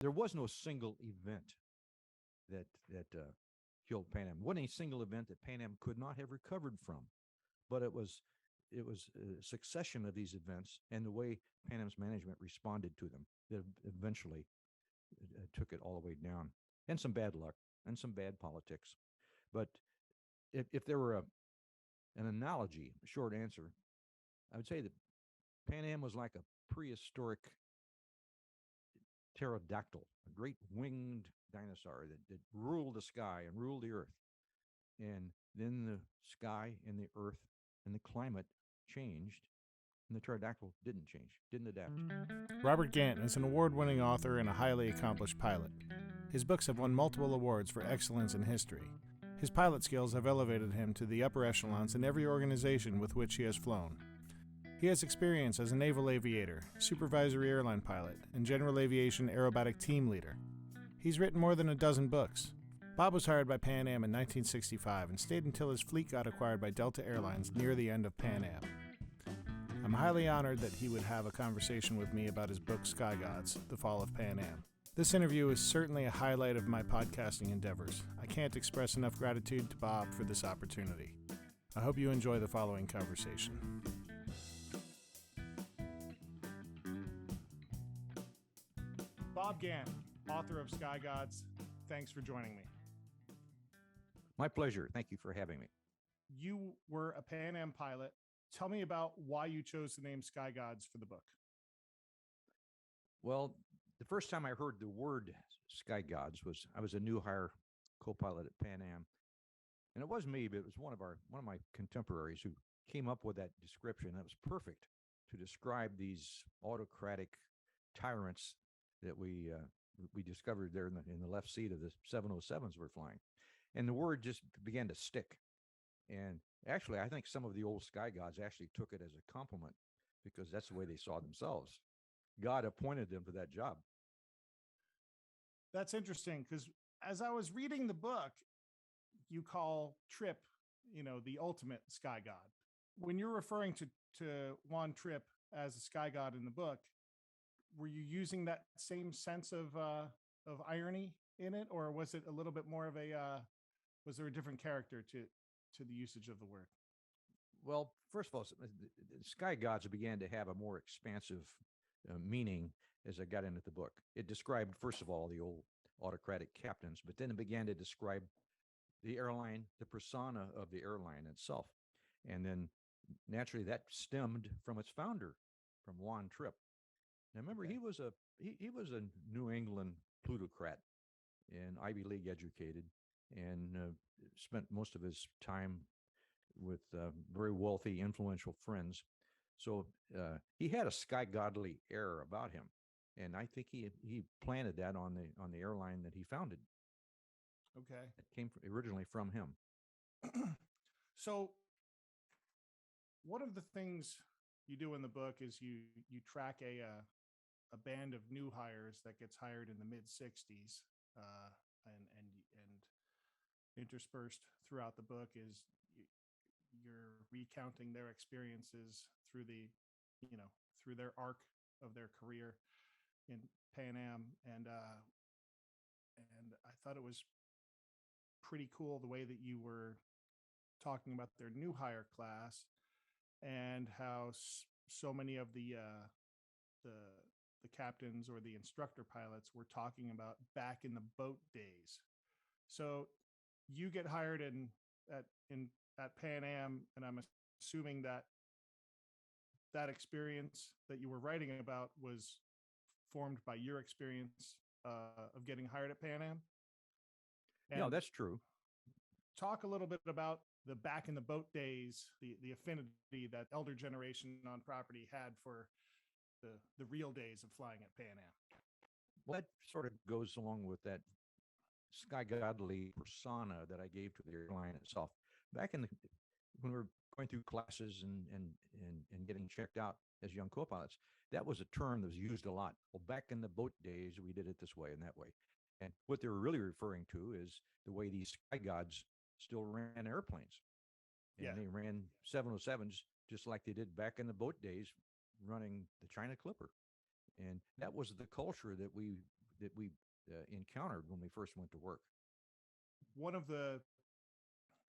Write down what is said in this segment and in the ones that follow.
there was no single event that killed Pan Am. Wasn't a single event that Pan Am could not have recovered from, but it was a succession of these events and the way Pan Am's management responded to them that eventually took it all the way down, and some bad luck and some bad politics. But if there were an analogy, a short answer, I would say that Pan Am was like a prehistoric pterodactyl, a great winged dinosaur that ruled the sky and ruled the earth. And then the sky and the earth and the climate changed, and the pterodactyl didn't change, didn't adapt. Robert Gandt is an award-winning author and a highly accomplished pilot. His books have won multiple awards for excellence in history. His pilot skills have elevated him to the upper echelons in every organization with which he has flown. He has experience as a naval aviator, supervisory airline pilot, and general aviation aerobatic team leader. He's written more than a dozen books. Bob was hired by Pan Am in 1965 and stayed until his fleet got acquired by Delta Airlines near the end of Pan Am. I'm highly honored that he would have a conversation with me about his book SkyGods, The Fall of Pan Am. This interview is certainly a highlight of my podcasting endeavors. I can't express enough gratitude to Bob for this opportunity. I hope you enjoy the following conversation. Bob Gandt, author of SkyGods, thanks for joining me. My pleasure. Thank you for having me. You were a Pan Am pilot. Tell me about why you chose the name SkyGods for the book. Well, the first time I heard the word SkyGods was I was a new hire co-pilot at Pan Am, and it was me, but it was one of my contemporaries who came up with that description. That was perfect to describe these autocratic tyrants that we discovered there in the left seat of the 707s we're flying, and the word just began to stick. And actually, I think some of the old sky gods actually took it as a compliment because that's the way they saw themselves. God appointed them to that job. That's interesting because as I was reading the book, you call Trip, the ultimate sky god. When you're referring to Juan Trippe as a sky god in the book, were you using that same sense of irony in it, or was it a little bit more of was there a different character to the usage of the word? Well, first of all, the sky gods began to have a more expansive meaning as I got into the book. It described, first of all, the old autocratic captains, but then it began to describe the airline, the persona of the airline itself. And then naturally that stemmed from its founder, from Juan Trippe. Now remember, Okay. he was a New England plutocrat and Ivy League educated, and spent most of his time with very wealthy, influential friends. So he had a sky godly air about him, and I think he planted that on the airline that he founded. Okay. It came originally from him. So one of the things you do in the book is you track a band of new hires that gets hired in the mid 60s, and interspersed throughout the book is you're recounting their experiences through through their arc of their career in Pan Am, and I thought it was pretty cool the way that you were talking about their new hire class and how so many of the captains or the instructor pilots were talking about back in the boat days. So you get hired at Pan Am, and I'm assuming that experience that you were writing about was formed by your experience of getting hired at Pan Am. No, that's true. Talk a little bit about the back in the boat days, the affinity that elder generation on property had for the real days of flying at Pan Am. Well, that sort of goes along with that sky godly persona that I gave to the airline itself. Back when we were going through classes and getting checked out as young co-pilots, that was a term that was used a lot. Well, back in the boat days, we did it this way and that way. And what they were really referring to is the way these sky gods still ran airplanes. And they ran 707s just like they did back in the boat days, running the China Clipper. And that was the culture that we that we encountered when we first went to work. One of the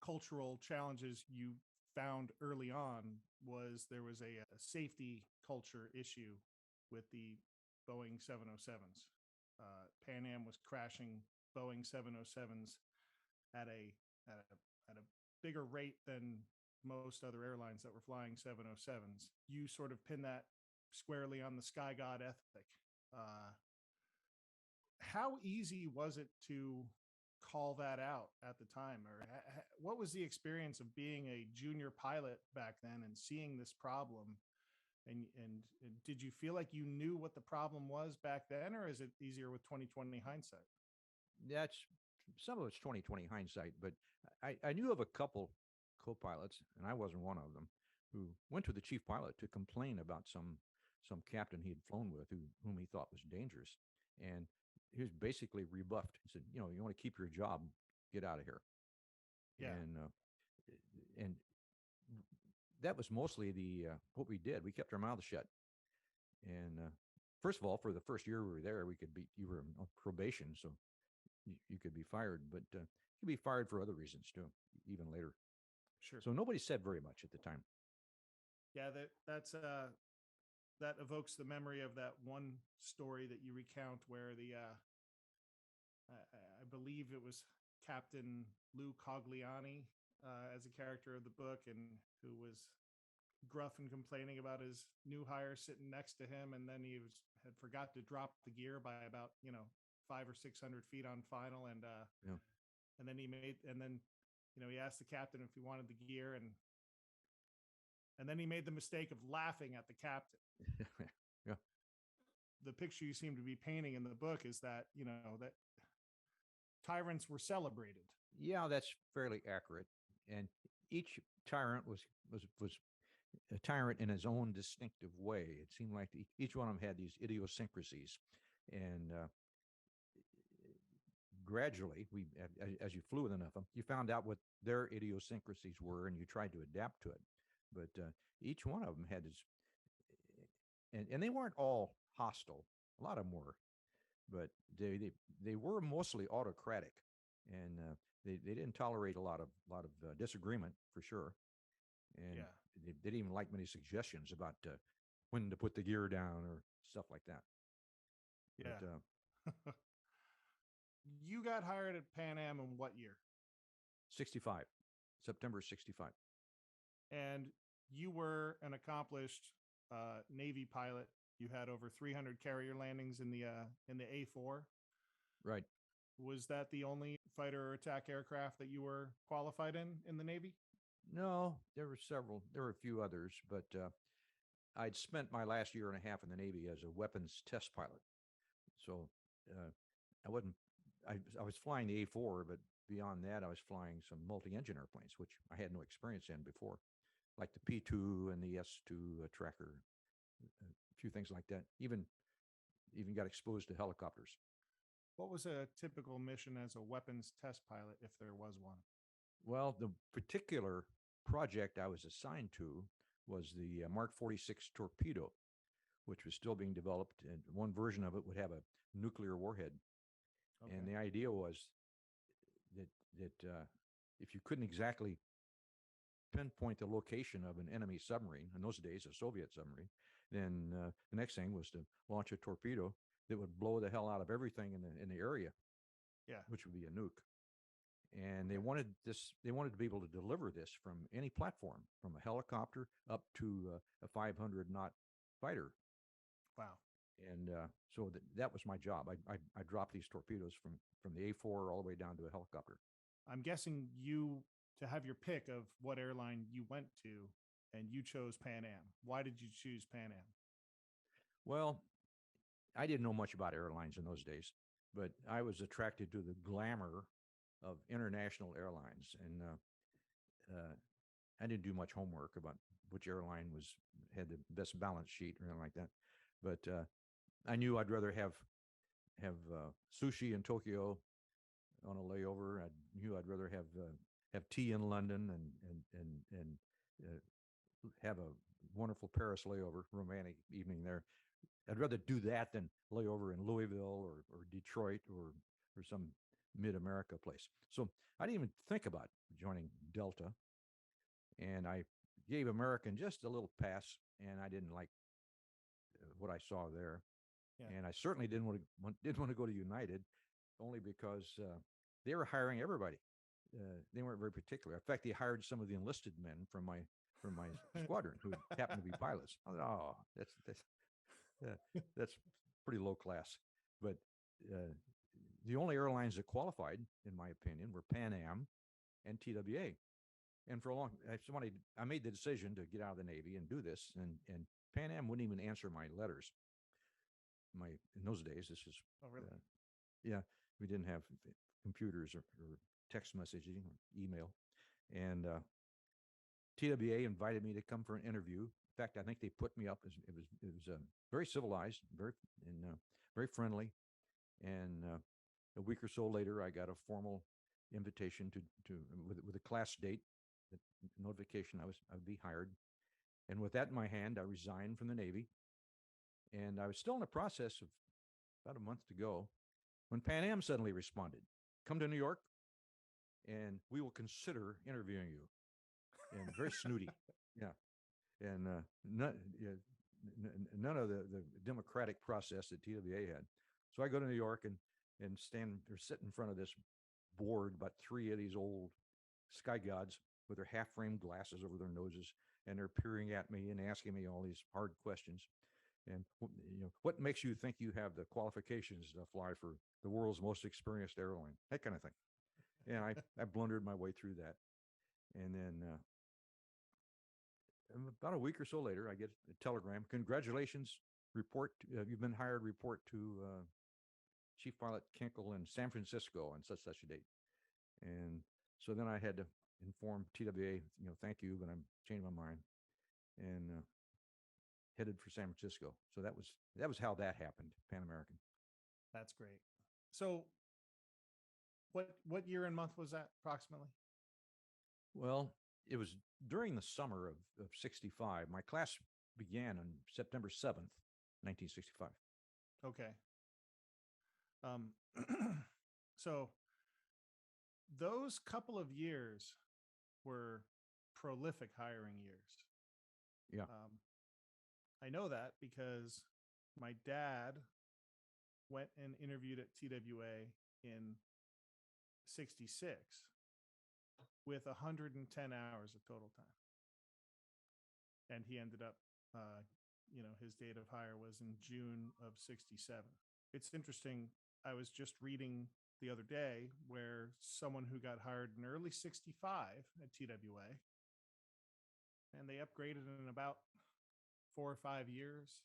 cultural challenges you found early on was there was a safety culture issue with the Boeing 707s. Pan Am was crashing Boeing 707s at a bigger rate than most other airlines that were flying 707s. You sort of pin that squarely on the SkyGod ethic. How easy was it to call that out at the time, or what was the experience of being a junior pilot back then and seeing this problem? And did you feel like you knew what the problem was back then, or is it easier with 2020 hindsight? That's some of it's 2020 hindsight, but I knew of a couple co-pilots, and I wasn't one of them, who went to the chief pilot to complain about some captain he had flown with whom he thought was dangerous, and he was basically rebuffed. He said, you know, you want to keep your job, get out of here. Yeah. And that was mostly the what we did. We kept our mouths shut. And first of all, for the first year we were there, you were on probation, so you could be fired, but you could be fired for other reasons too, even later. Sure. So nobody said very much at the time. Yeah, that evokes the memory of that one story that you recount where I believe it was Captain Lou Cogliani as a character of the book, and who was gruff and complaining about his new hire sitting next to him, and then had forgot to drop the gear by about 500 or 600 feet on final, and Yeah. and then he asked the captain if he wanted the gear, and then he made the mistake of laughing at the captain. Yeah. The picture you seem to be painting in the book is that that tyrants were celebrated. Yeah, that's fairly accurate. And each tyrant was a tyrant in his own distinctive way. It seemed like each one of them had these idiosyncrasies, and gradually, as you flew with enough of them, you found out what their idiosyncrasies were, and you tried to adapt to it. But each one of them had his, and they weren't all hostile. A lot of them were, but they were mostly autocratic, and they didn't tolerate a lot of disagreement for sure. And Yeah. they didn't even like many suggestions about when to put the gear down or stuff like that. Yeah. But, You got hired at Pan Am in what year? 65, September 65. And you were an accomplished Navy pilot. You had over 300 carrier landings in the A4. Right. Was that the only fighter or attack aircraft that you were qualified in the Navy? No, there were several. There were a few others, but I'd spent my last year and a half in the Navy as a weapons test pilot. So I wasn't. I was flying the A4, but beyond that, I was flying some multi-engine airplanes, which I had no experience in before, like the P2 and the S2 tracker, a few things like that. Even got exposed to helicopters. What was a typical mission as a weapons test pilot, if there was one? Well, the particular project I was assigned to was the Mark 46 torpedo, which was still being developed, and one version of it would have a nuclear warhead. Okay. And the idea was that if you couldn't exactly pinpoint the location of an enemy submarine, in those days a Soviet submarine, then the next thing was to launch a torpedo that would blow the hell out of everything in the area. Yeah. Which would be a nuke. And they wanted to be able to deliver this from any platform, from a helicopter up to a 500 knot fighter. Wow. And so that was my job. I dropped these torpedoes from the A4 all the way down to a helicopter. I'm guessing to have your pick of what airline you went to, and you chose Pan Am. Why did you choose Pan Am? Well, I didn't know much about airlines in those days, but I was attracted to the glamour of international airlines, and I didn't do much homework about which airline had the best balance sheet or anything like that. But I knew I'd rather have sushi in Tokyo on a layover. I knew I'd rather have tea in London and have a wonderful Paris layover, romantic evening there, I'd rather do that than lay over in Louisville or Detroit or some mid-America place. So I didn't even think about joining Delta, and I gave American just a little pass, and I didn't like what I saw there. Yeah. And I certainly didn't want to go to United, only because they were hiring everybody. They weren't very particular. In fact, they hired some of the enlisted men from my squadron who happened to be pilots. I thought, oh, that's pretty low class. But the only airlines that qualified, in my opinion, were Pan Am and TWA. And for a long, I made the decision to get out of the Navy and do this, and Pan Am wouldn't even answer my letters. In those days, this is Oh, really? Yeah, we didn't have computers or text messaging or email, and TWA invited me to come for an interview. In fact, I think they put me up as it was very civilized, very friendly, and a week or so later, I got a formal invitation to with a class date, the notification I would be hired, and with that in my hand, I resigned from the Navy, and I was still in the process of about a month to go when Pan Am suddenly responded, "Come to New York, and we will consider interviewing you." And very snooty, yeah, and none of the democratic process that TWA had. So I go to New York and stand or sit in front of this board, about three of these old SkyGods with their half-framed glasses over their noses, and they're peering at me and asking me all these hard questions. And what makes you think you have the qualifications to fly for the world's most experienced airline? That kind of thing. And I blundered my way through that. And then about a week or so later, I get a telegram. Congratulations, report. You've been hired. Report to Chief Pilot Kinkle in San Francisco on such a date. And so then I had to inform TWA, thank you, but I'm changing my mind, and headed for San Francisco. So that was how that happened. Pan American. That's great. So what year and month was that approximately? Well, it was during the summer of 65. My class began on September 7th, 1965. Okay. So those couple of years were prolific hiring years. Yeah. I know that because my dad went and interviewed at TWA in 66 with 110 hours of total time. And he ended up, his date of hire was in June of 67. It's interesting. I was just reading the other day where someone who got hired in early 65 at TWA, and they upgraded in about 4 or 5 years,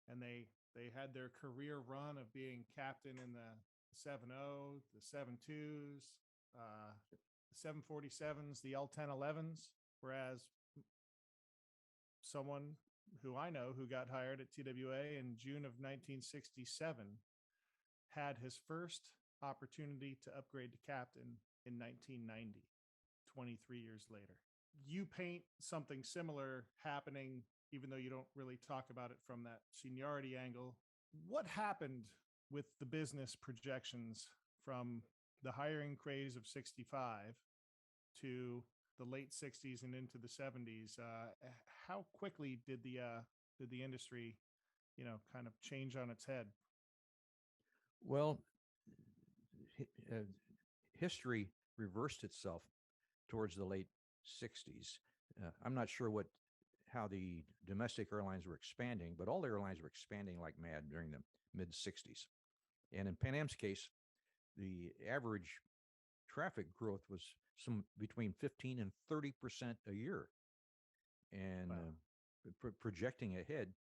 and they had their career run of being captain in the 7.0, the 7.2s, the 747s, the L-1011s, whereas someone who I know who got hired at TWA in June of 1967 had his first opportunity to upgrade to captain in 1990, 23 years later. You paint something similar happening, even though you don't really talk about it from that seniority angle. What happened with the business projections from the hiring craze of 65 to the late 60s and into the 70s? How quickly did the industry, kind of change on its head? Well, history reversed itself towards the late 60s. I'm not sure how the domestic airlines were expanding, but all the airlines were expanding like mad during the mid 60s. And in Pan Am's case, the average traffic growth was between 15 and 30% a year. And wow. Projecting ahead,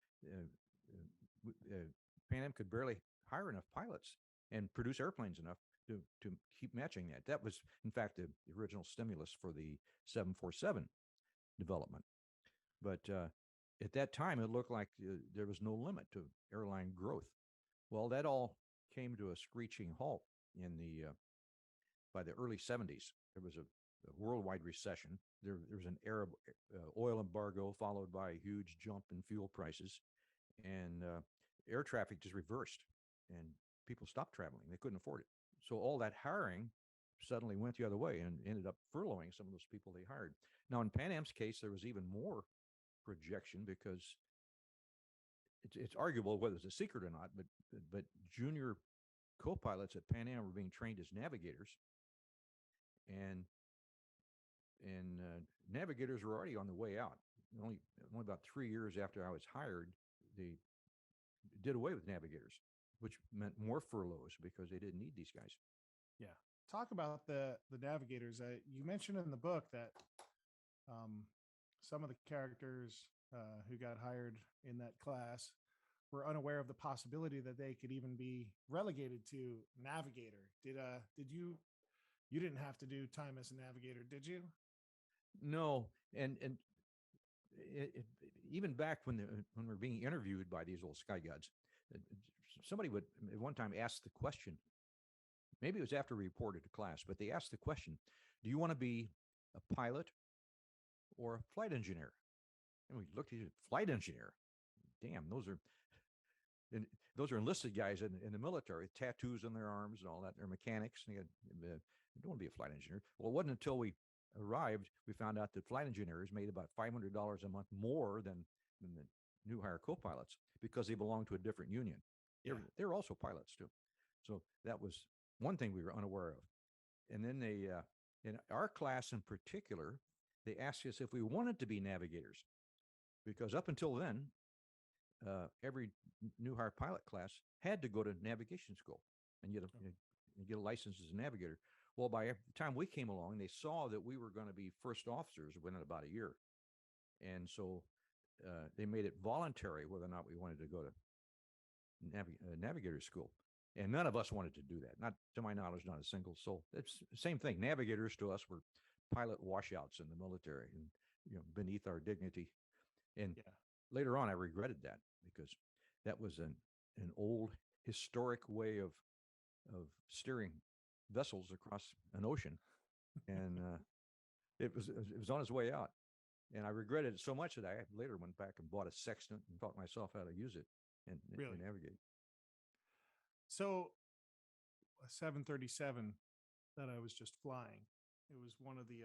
Pan Am could barely hire enough pilots and produce airplanes enough to keep matching that. That was, in fact, the original stimulus for the 747 development. But at that time, it looked like there was no limit to airline growth. Well, that all came to a screeching halt by the early 70s. There was a worldwide recession. There was an Arab oil embargo followed by a huge jump in fuel prices. And air traffic just reversed, and people stopped traveling. They couldn't afford it. So all that hiring suddenly went the other way and ended up furloughing some of those people they hired. Now, in Pan Am's case, there was even more projection because it's arguable whether it's a secret or not, but junior co-pilots at Pan Am were being trained as navigators, and navigators were already on the way out. Only about 3 years after I was hired, they did away with navigators, which meant more furloughs because they didn't need these guys. Yeah. Talk about the navigators. You mentioned in the book that some of the characters who got hired in that class were unaware of the possibility that they could even be relegated to navigator. Did you didn't have to do time as a navigator, did you? No, and even back when we're being interviewed by these old SkyGods, somebody would at one time ask the question. Maybe it was after we reported to class, but they asked the question, "Do you want to be a pilot or a flight engineer?" And we looked at you, flight engineer. Damn, those are enlisted guys in the military, tattoos on their arms and all that. They're mechanics. And they don't want to be a flight engineer. Well, it wasn't until we arrived we found out that flight engineers made about $500 a month more than the new hire co-pilots because they belonged to a different union. Yeah. They're also pilots too. So that was one thing we were unaware of. And then they, in our class in particular, they asked us if we wanted to be navigators, because up until then, every new hire pilot class had to go to navigation school and get a license as a navigator. Well, by the time we came along, they saw that we were going to be first officers within about a year. And so they made it voluntary whether or not we wanted to go to navigator school. And none of us wanted to do that. Not to my knowledge, not a single soul. It's the same thing. Navigators to us were pilot washouts in the military and beneath our dignity. And later on, I regretted that because that was an old historic way of steering vessels across an ocean, and it was on its way out. And I regretted it so much that I later went back and bought a sextant and taught myself how to use it and navigate. So, a 737 that I was just flying, it was one of the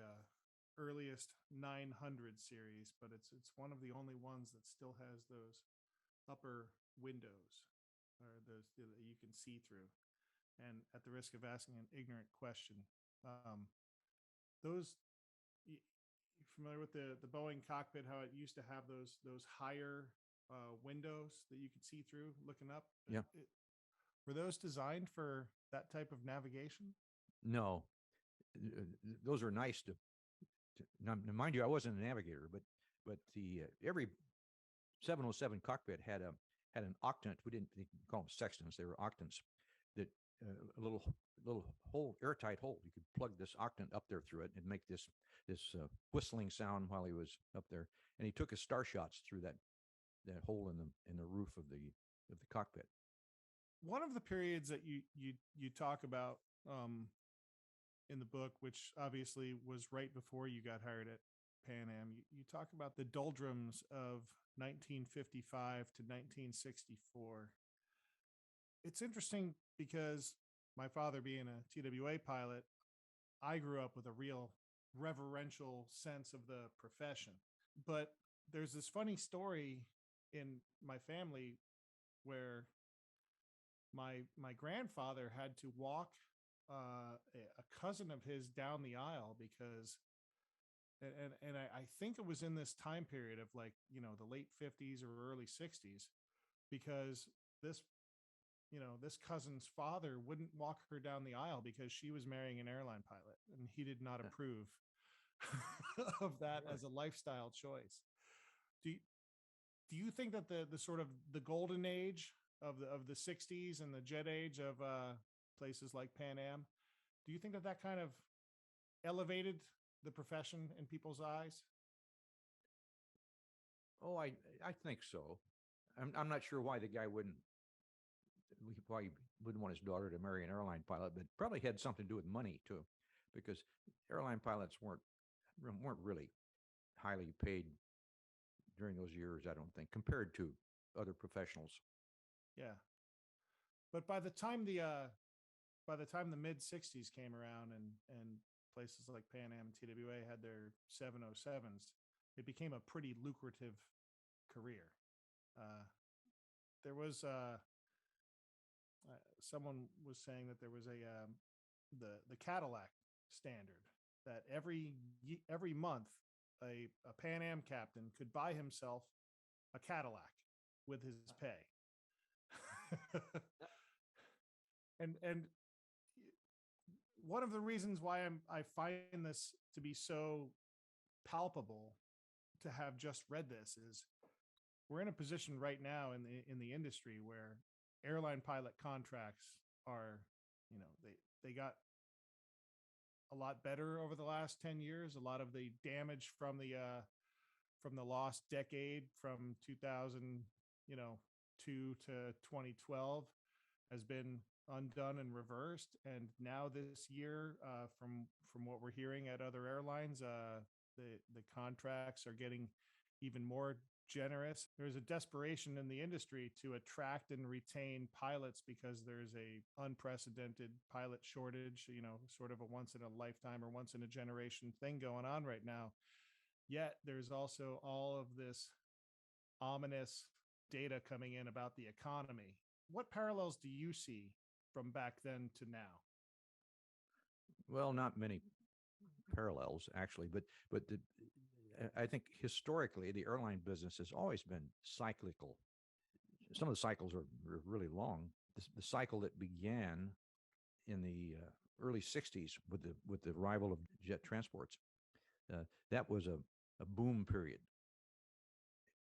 earliest 900 series, but it's one of the only ones that still has those upper windows or those that you can see through. And at the risk of asking an ignorant question, those you familiar with the Boeing cockpit, how it used to have those higher windows that you could see through looking up? Yeah. Were those designed for that type of navigation? No, those are nice to now, mind you, I wasn't a navigator, but the every 707 cockpit had an octant. We didn't call them sextants; they were octants. That a little hole, airtight hole. You could plug this octant up there through it and make this whistling sound while he was up there. And he took his star shots through that hole in the roof of the cockpit. One of the periods that you talk about in the book, which obviously was right before you got hired at Pan Am, you talk about the doldrums of 1955 to 1964. It's interesting because my father being a TWA pilot, I grew up with a real reverential sense of the profession. But there's this funny story in my family where my grandfather had to walk a cousin of his down the aisle because and I think it was in this time period of like, the late 50s or early 60s, because this cousin's father wouldn't walk her down the aisle because she was marrying an airline pilot and he did not approve of that as a lifestyle choice. Do you think that the sort of the golden age of the 60s and the jet age of places like Pan Am, do you think that kind of elevated the profession in people's eyes? Oh, I think so. I'm not sure why the guy why he wouldn't want his daughter to marry an airline pilot, but probably had something to do with money too, because airline pilots weren't really highly paid during those years, I don't think, compared to other professionals. Yeah. But by the time the mid '60s came around, and places like Pan Am and TWA had their 707s, it became a pretty lucrative career. Uh, there was someone was saying that there was the Cadillac standard, that every month a Pan Am captain could buy himself a Cadillac with his pay. And one of the reasons why I find this to be so palpable to have just read this is we're in a position right now in the industry where airline pilot contracts are, they got a lot better over the last 10 years. A lot of the damage from the lost decade from 2000, two to 2012 has been undone and reversed. And now this year, from what we're hearing at other airlines, the contracts are getting even more generous. There's a desperation in the industry to attract and retain pilots because there's a unprecedented pilot shortage, sort of a once in a lifetime or once in a generation thing going on right now. Yet there's also all of this ominous data coming in about the economy. What parallels do you see from back then to now? Well, not many parallels actually, but I think historically the airline business has always been cyclical. Some of the cycles are really long. The cycle that began in the early '60s with the arrival of jet transports, that was a boom period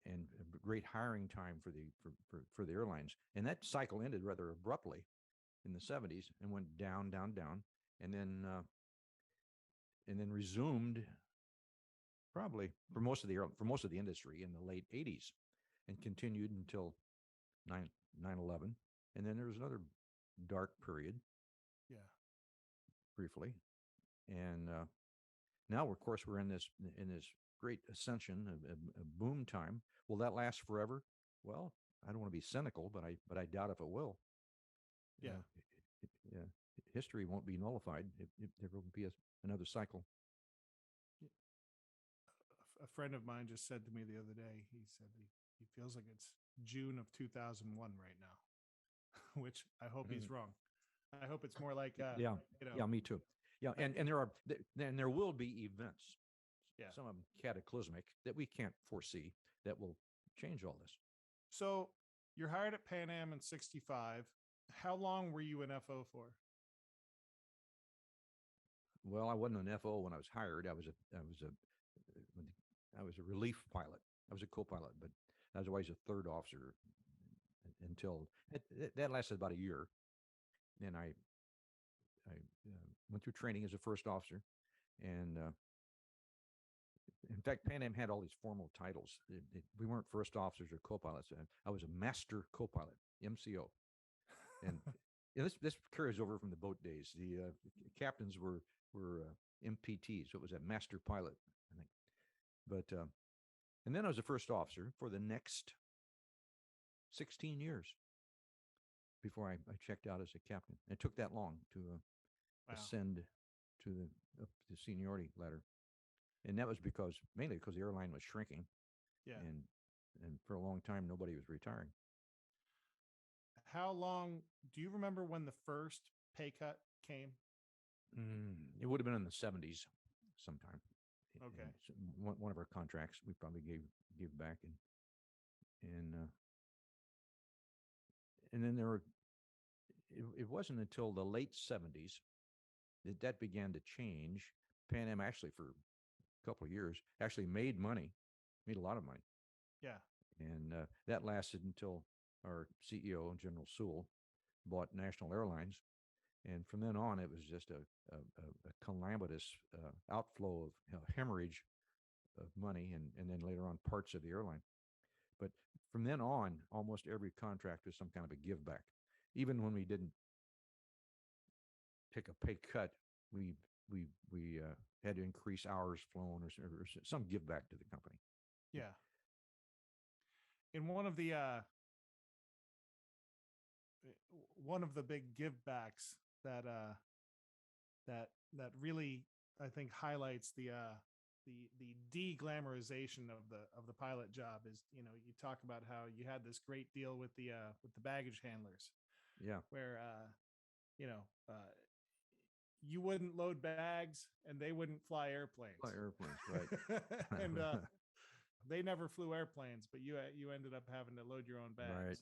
and a great hiring time for the airlines. And that cycle ended rather abruptly in the '70s and went down, down, down, and then resumed probably for most of the industry in the late '80s, and continued until 9/11, and then there was another dark period, Yeah, briefly, and now of course we're in this great ascension, a boom time. Will that last forever? Well, I don't want to be cynical, but I doubt if it will. yeah. Yeah, history won't be nullified. There will be another cycle. A friend of mine just said to me the other day, he said he feels like it's June of 2001 right now, which I hope he's wrong. I hope it's more like, Yeah, yeah, me too. Yeah, and there will be events, yeah. some of them cataclysmic, that we can't foresee, that will change all this. So you're hired at Pan Am in '65. How long were you in FO for? Well, I wasn't an FO when I was hired. I was a relief pilot. I was a co-pilot, but I was always a third officer until that lasted about a year. Then I went through training as a first officer, and in fact, Pan Am had all these formal titles. We weren't first officers or co-pilots. I was a master co-pilot, MCO, and this carries over from the boat days. The captains were MPT, so it was a master pilot, I think. But and then I was a first officer for the next 16 years before I checked out as a captain. It took that long to ascend to the seniority ladder, and that was mainly because the airline was shrinking, Yeah. and for a long time nobody was retiring. How long do you remember when the first pay cut came? It would have been in the '70s sometime. Okay. One of our contracts we probably gave back, and then there were. It wasn't until the late '70s that began to change. Pan Am actually for a couple of years actually made a lot of money. Yeah. And that lasted until our CEO, General Sewell, bought National Airlines. And from then on, it was just a calamitous outflow of hemorrhage of money, and then later on parts of the airline. But from then on, almost every contract was some kind of a give back. Even when we didn't take a pay cut, we had to increase hours flown or some give back to the company. Yeah. In one of the one of the big givebacks that that really, I think, highlights the de-glamorization of the pilot job is, you talk about how you had this great deal with the baggage handlers, Yeah. where you know uh, you wouldn't load bags and they wouldn't fly airplanes. Fly airplanes, right? And they never flew airplanes, but you ended up having to load your own bags. Right.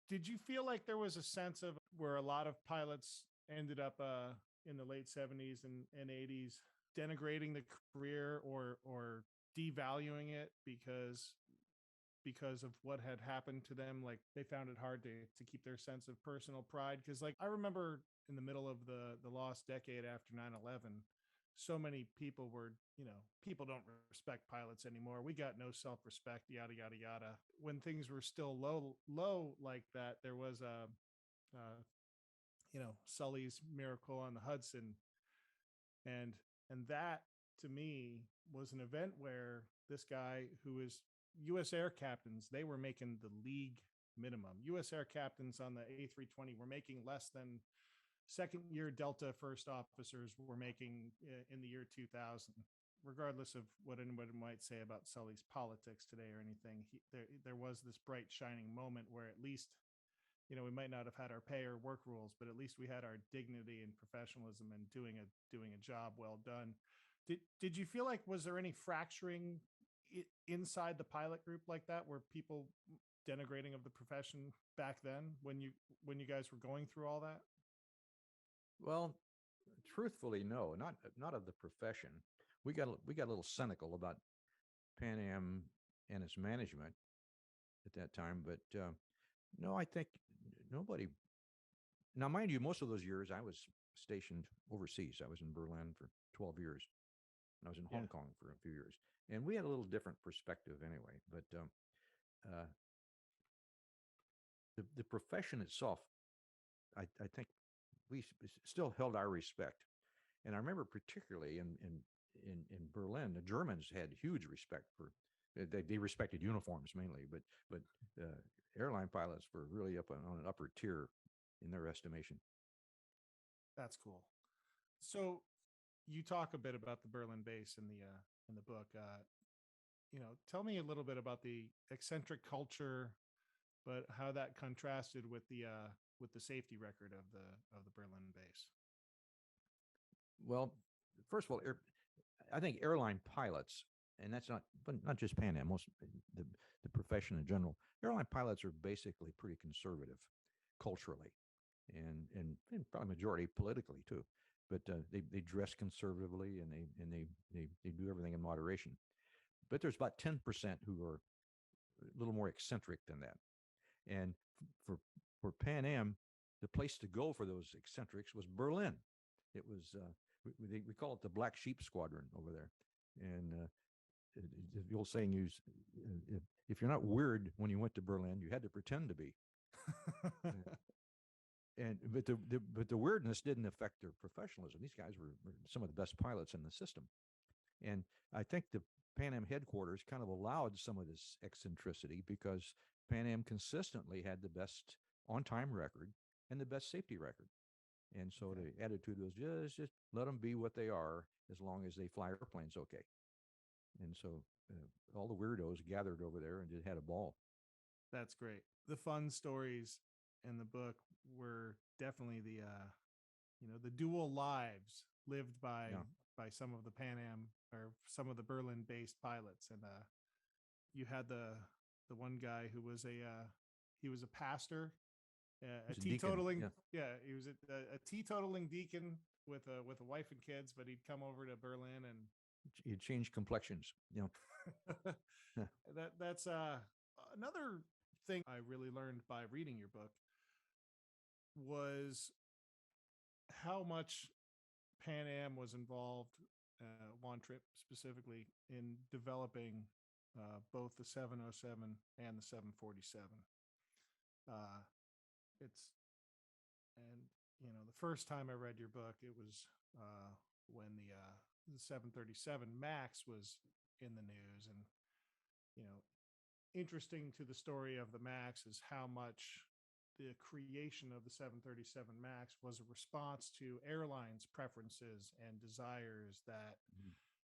Did you feel like there was a sense of where a lot of pilots ended up in the late 70s and 80s denigrating the career or devaluing it because of what had happened to them? Like, they found it hard to keep their sense of personal pride, because, like, I remember in the middle of the lost decade after 9/11, so many people were, people don't respect pilots anymore, we got no self-respect, yada yada yada. When things were still low like that, there was Sully's Miracle on the Hudson, and that, to me, was an event where this guy who is U.S. air captains, they were making the league minimum. U.S. air captains on the A320 were making less than second year Delta first officers were making in the year 2000. Regardless of what anyone might say about Sully's politics today or anything, there was this bright shining moment where, at least, we might not have had our pay or work rules, but at least we had our dignity and professionalism and doing a job well done. Did you feel like, was there any fracturing inside the pilot group like that, where people denigrating of the profession back then when you guys were going through all that? Well, truthfully, no, not of the profession. We got a little cynical about Pan Am and its management at that time, but no, I think nobody. Now, mind you, most of those years I was stationed overseas. I was in Berlin for 12 years, and I was in Hong Kong for a few years, and we had a little different perspective anyway. But the profession itself, I think we still held our respect. And I remember particularly in Berlin, the Germans had huge respect for. They respected uniforms mainly, but airline pilots were really up on an upper tier in their estimation. That's cool. So you talk a bit about the Berlin base in the book. Tell me a little bit about the eccentric culture, but how that contrasted with the safety record of the Berlin base. Well, first of all, I think airline pilots, and that's not just Pan Am, most the profession in general, airline pilots are basically pretty conservative culturally, and probably majority politically too. But they dress conservatively, and they do everything in moderation. But there's about 10% who are a little more eccentric than that. And for Pan Am, the place to go for those eccentrics was Berlin. It was we call it the Black Sheep Squadron over there. And the old saying is, if you're not weird when you went to Berlin, you had to pretend to be. But the weirdness didn't affect their professionalism. These guys were some of the best pilots in the system, and I think the Pan Am headquarters kind of allowed some of this eccentricity because Pan Am consistently had the best on-time record and the best safety record. And so the attitude was just let them be what they are as long as they fly airplanes okay. And so all the weirdos gathered over there and just had a ball. That's great. The fun stories in the book were definitely the dual lives lived by some of the Pan Am or some of the Berlin-based pilots. And you had the one guy who was he was a pastor, a teetotaling, he was a teetotaling deacon with a wife and kids, but he'd come over to Berlin and he'd change complexions. That's another thing I really learned by reading your book was how much Pan Am was involved, one trip specifically, in developing both the 707 and the 747. The first time I read your book, it was when the 737 MAX was in the news, and interesting to the story of the MAX is how much the creation of the 737 MAX was a response to airlines' preferences and desires that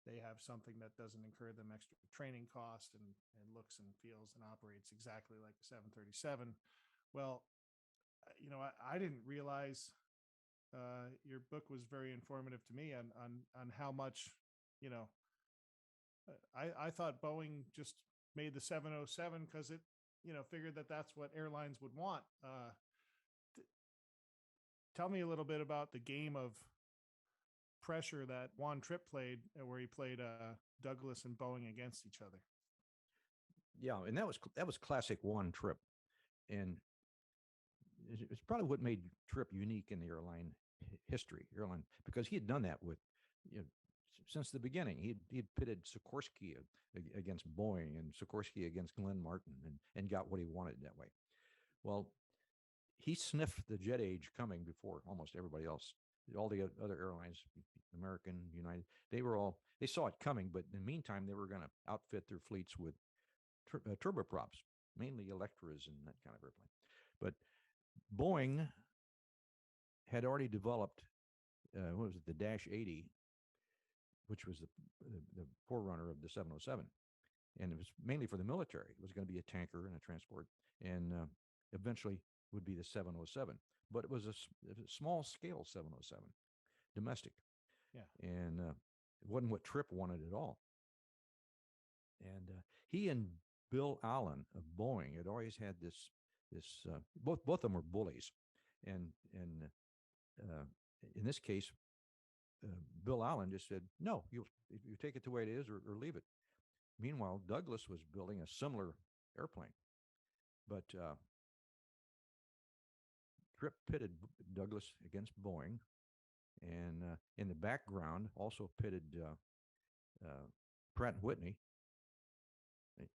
they have something that doesn't incur them extra training cost and looks and feels and operates exactly like the 737. Well, I didn't realize your book was very informative to me on how much, you know, I thought Boeing just made the 707 because it, figured that that's what airlines would want. Tell me a little bit about the game of pressure that Juan Trippe played, where he played Douglas and Boeing against each other. Yeah, and that was classic Juan Trippe, and it's probably what made Trippe unique in the airline airline, because he had done that with, since the beginning. He'd pitted Sikorsky against Boeing and Sikorsky against Glenn Martin, and got what he wanted that way. Well, he sniffed the jet age coming before almost everybody else. All the other airlines, American, United, they saw it coming, but in the meantime, they were going to outfit their fleets with turboprops, mainly Electras and that kind of airplane. But Boeing had already developed, what was it, the Dash 80, which was the forerunner of the 707. And it was mainly for the military. It was going to be a tanker and a transport, and eventually would be the 707. But it was a small scale 707, domestic. Yeah. And it wasn't what Trippe wanted at all. And he and Bill Allen of Boeing had always had this both of them were bullies. And in this case, Bill Allen just said, no, you take it the way it is, or leave it. Meanwhile, Douglas was building a similar airplane, but Trippe pitted Douglas against Boeing, and in the background also pitted Pratt & Whitney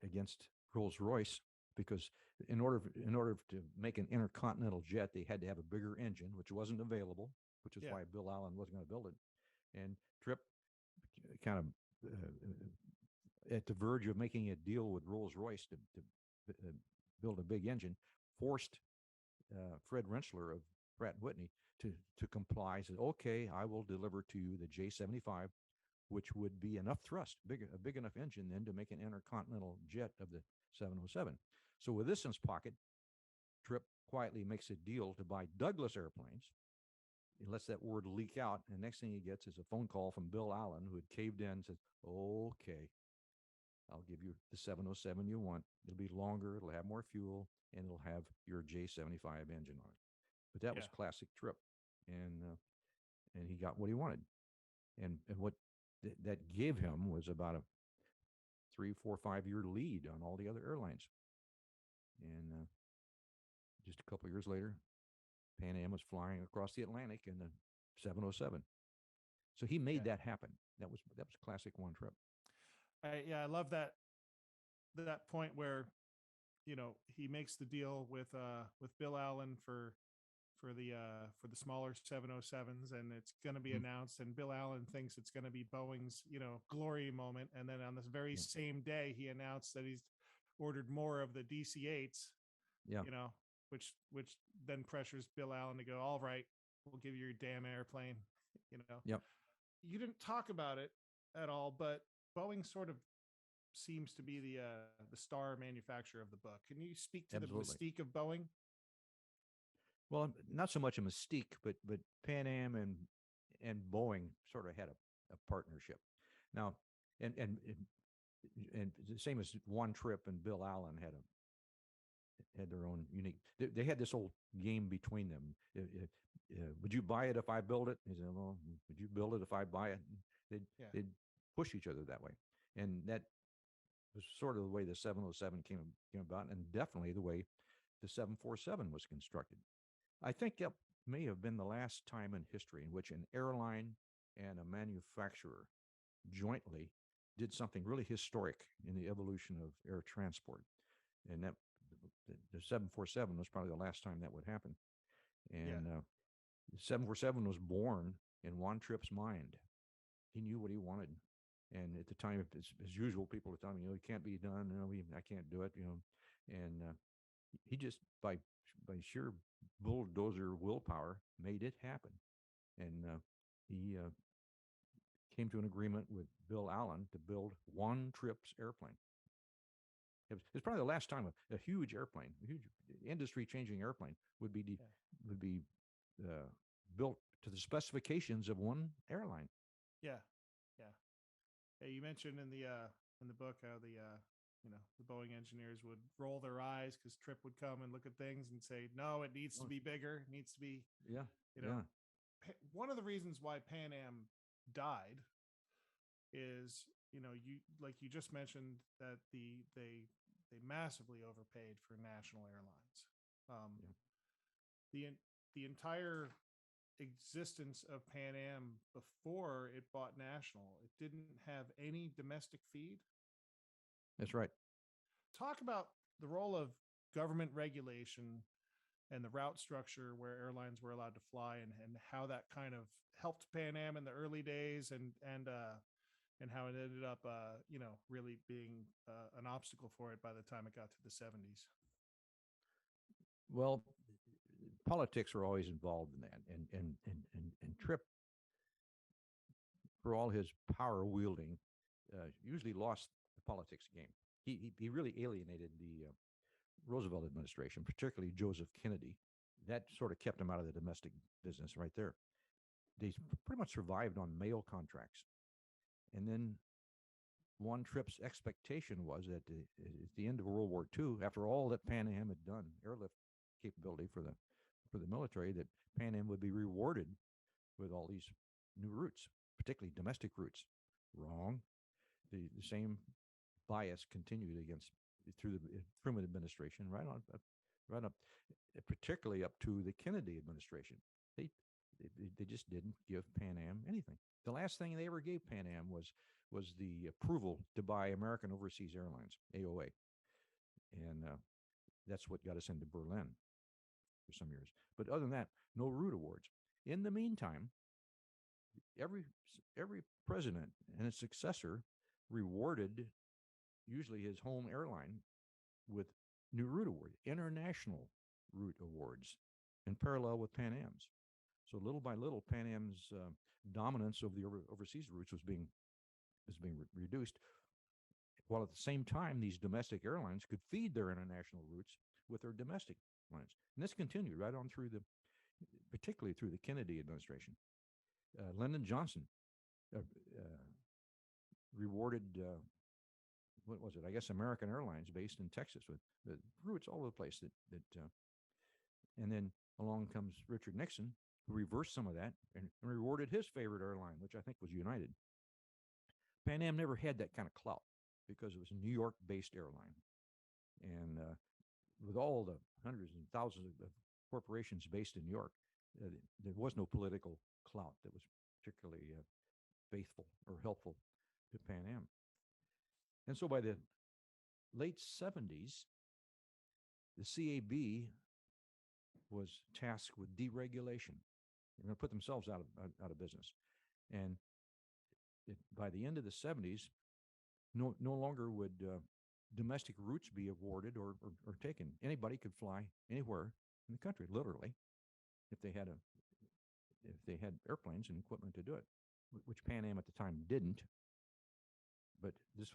against Rolls-Royce, because in order to make an intercontinental jet, they had to have a bigger engine, which wasn't available, which is why Bill Allen wasn't going to build it. And Trippe, kind of at the verge of making a deal with Rolls-Royce to build a big engine, forced Fred Rentschler of Pratt & Whitney to comply. Said, okay, I will deliver to you the J-75, which would be enough thrust, a big enough engine then to make an intercontinental jet of the 707. So with this in his pocket, Trippe quietly makes a deal to buy Douglas airplanes. He lets that word leak out, and the next thing he gets is a phone call from Bill Allen, who had caved in and says, okay, I'll give you the 707 you want. It'll be longer, it'll have more fuel, and it'll have your J-75 engine on it. But that was classic Trippe, and he got what he wanted. And what that gave him was about a 3, 4, 5 year lead on all the other airlines. And just a couple of years later, Pan Am was flying across the Atlantic in the 707. So he made that happen. That was classic Juan Trippe. I love that point where, he makes the deal with Bill Allen for the smaller 707s, and it's going to be announced, and Bill Allen thinks it's going to be Boeing's, glory moment. And then on this very same day, he announced that he's ordered more of the DC-8s, which then pressures Bill Allen to go, all right, we'll give you your damn airplane, You didn't talk about it at all, but Boeing sort of seems to be the star manufacturer of the book. Can you speak to the mystique of Boeing? Well, not so much a mystique, but Pan Am and Boeing sort of had a partnership. Now, and the same as Juan Trippe and Bill Allen had their own unique. They had this old game between them. Would you buy it if I build it? He said, well, would you build it if I buy it? They'd push each other that way, and that was sort of the way the 707 came about, and definitely the way the 747 was constructed. I think that may have been the last time in history in which an airline and a manufacturer jointly did something really historic in the evolution of air transport. And that the 747 was probably the last time that would happen. And the 747 was born in Juan Trippe's mind. He knew what he wanted. And at the time, as usual, people were telling me, it can't be done. I can't do it, And He just by sheer bulldozer willpower made it happen, and he came to an agreement with Bill Allen to build one Trips airplane. It's probably the last time a huge airplane, a huge industry-changing airplane, would be built to the specifications of one airline. Yeah, yeah. You mentioned in the book how the Boeing engineers would roll their eyes because Trip would come and look at things and say, "No, it needs to be bigger. It needs to be." Yeah, One of the reasons why Pan Am died is, you just mentioned that they massively overpaid for national airlines. The entire existence of Pan Am before it bought national, it didn't have any domestic feed. That's right. Talk about the role of government regulation and the route structure where airlines were allowed to fly, and how that kind of helped Pan Am in the early days, and how it ended up really being an obstacle for it by the time it got to the 70s. Well, politics are always involved in that, and Tripp, for all his power wielding, usually lost the politics game. He really alienated the Roosevelt administration, particularly Joseph Kennedy. That sort of kept him out of the domestic business right there. They pretty much survived on mail contracts. And then one Tripp's expectation was that at the end of World War II, after all that Pan Am had done, airlift capability for the military, that Pan Am would be rewarded with all these new routes, particularly domestic routes. Wrong. The same bias continued through the Truman administration, right up, particularly up to the Kennedy administration. They just didn't give Pan Am anything. The last thing they ever gave Pan Am was the approval to buy American Overseas Airlines, AOA, and that's what got us into Berlin for some years. But other than that, no route awards. In the meantime, every president and its successor rewarded usually his home airline with new route awards, international route awards, in parallel with Pan Am's. So little by little, Pan Am's dominance over the overseas routes was being reduced, while at the same time these domestic airlines could feed their international routes with their domestic lines. And this continued right on through particularly through the Kennedy administration. Lyndon Johnson rewarded what was it? I guess American Airlines, based in Texas, with routes all over the place. And then along comes Richard Nixon, who reversed some of that and rewarded his favorite airline, which I think was United. Pan Am never had that kind of clout because it was a New York-based airline, and with all the hundreds and thousands of corporations based in New York, there was no political clout that was particularly faithful or helpful to Pan Am. And so by the late 70s, the CAB was tasked with deregulation. They're going to put themselves out of business. And by the end of the 70s, no longer would domestic routes be awarded or taken. Anybody could fly anywhere in the country, literally, if they had airplanes and equipment to do it, which Pan Am at the time didn't. But this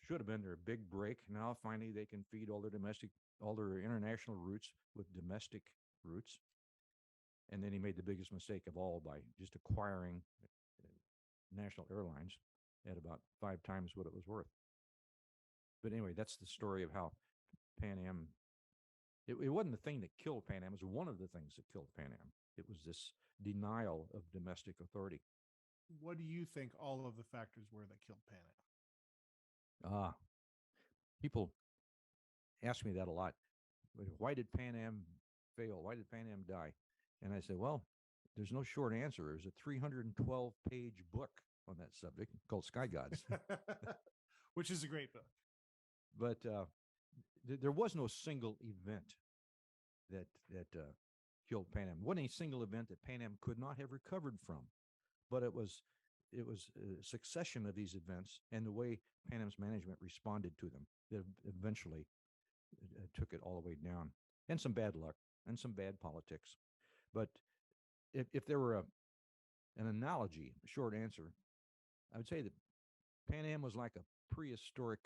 should have been their big break. Now finally they can feed all their international routes with domestic routes. And then he made the biggest mistake of all by just acquiring national airlines at about 5 times what it was worth. But anyway, that's the story of how Pan Am. It wasn't the thing that killed Pan Am. It was one of the things that killed Pan Am. It was this denial of domestic authority. What do you think all of the factors were that killed Pan Am? People ask me that a lot. Why did Pan Am fail? Why did Pan Am die? And I said, well, there's no short answer. There's a 312-page book on that subject called SkyGods, which is a great book. But there was no single event that killed Pan Am. It wasn't a single event that Pan Am could not have recovered from, but it was a succession of these events and the way Pan Am's management responded to them that eventually took it all the way down. and some bad luck and some bad politics. But if there were an analogy, a short answer, I would say that Pan Am was like a prehistoric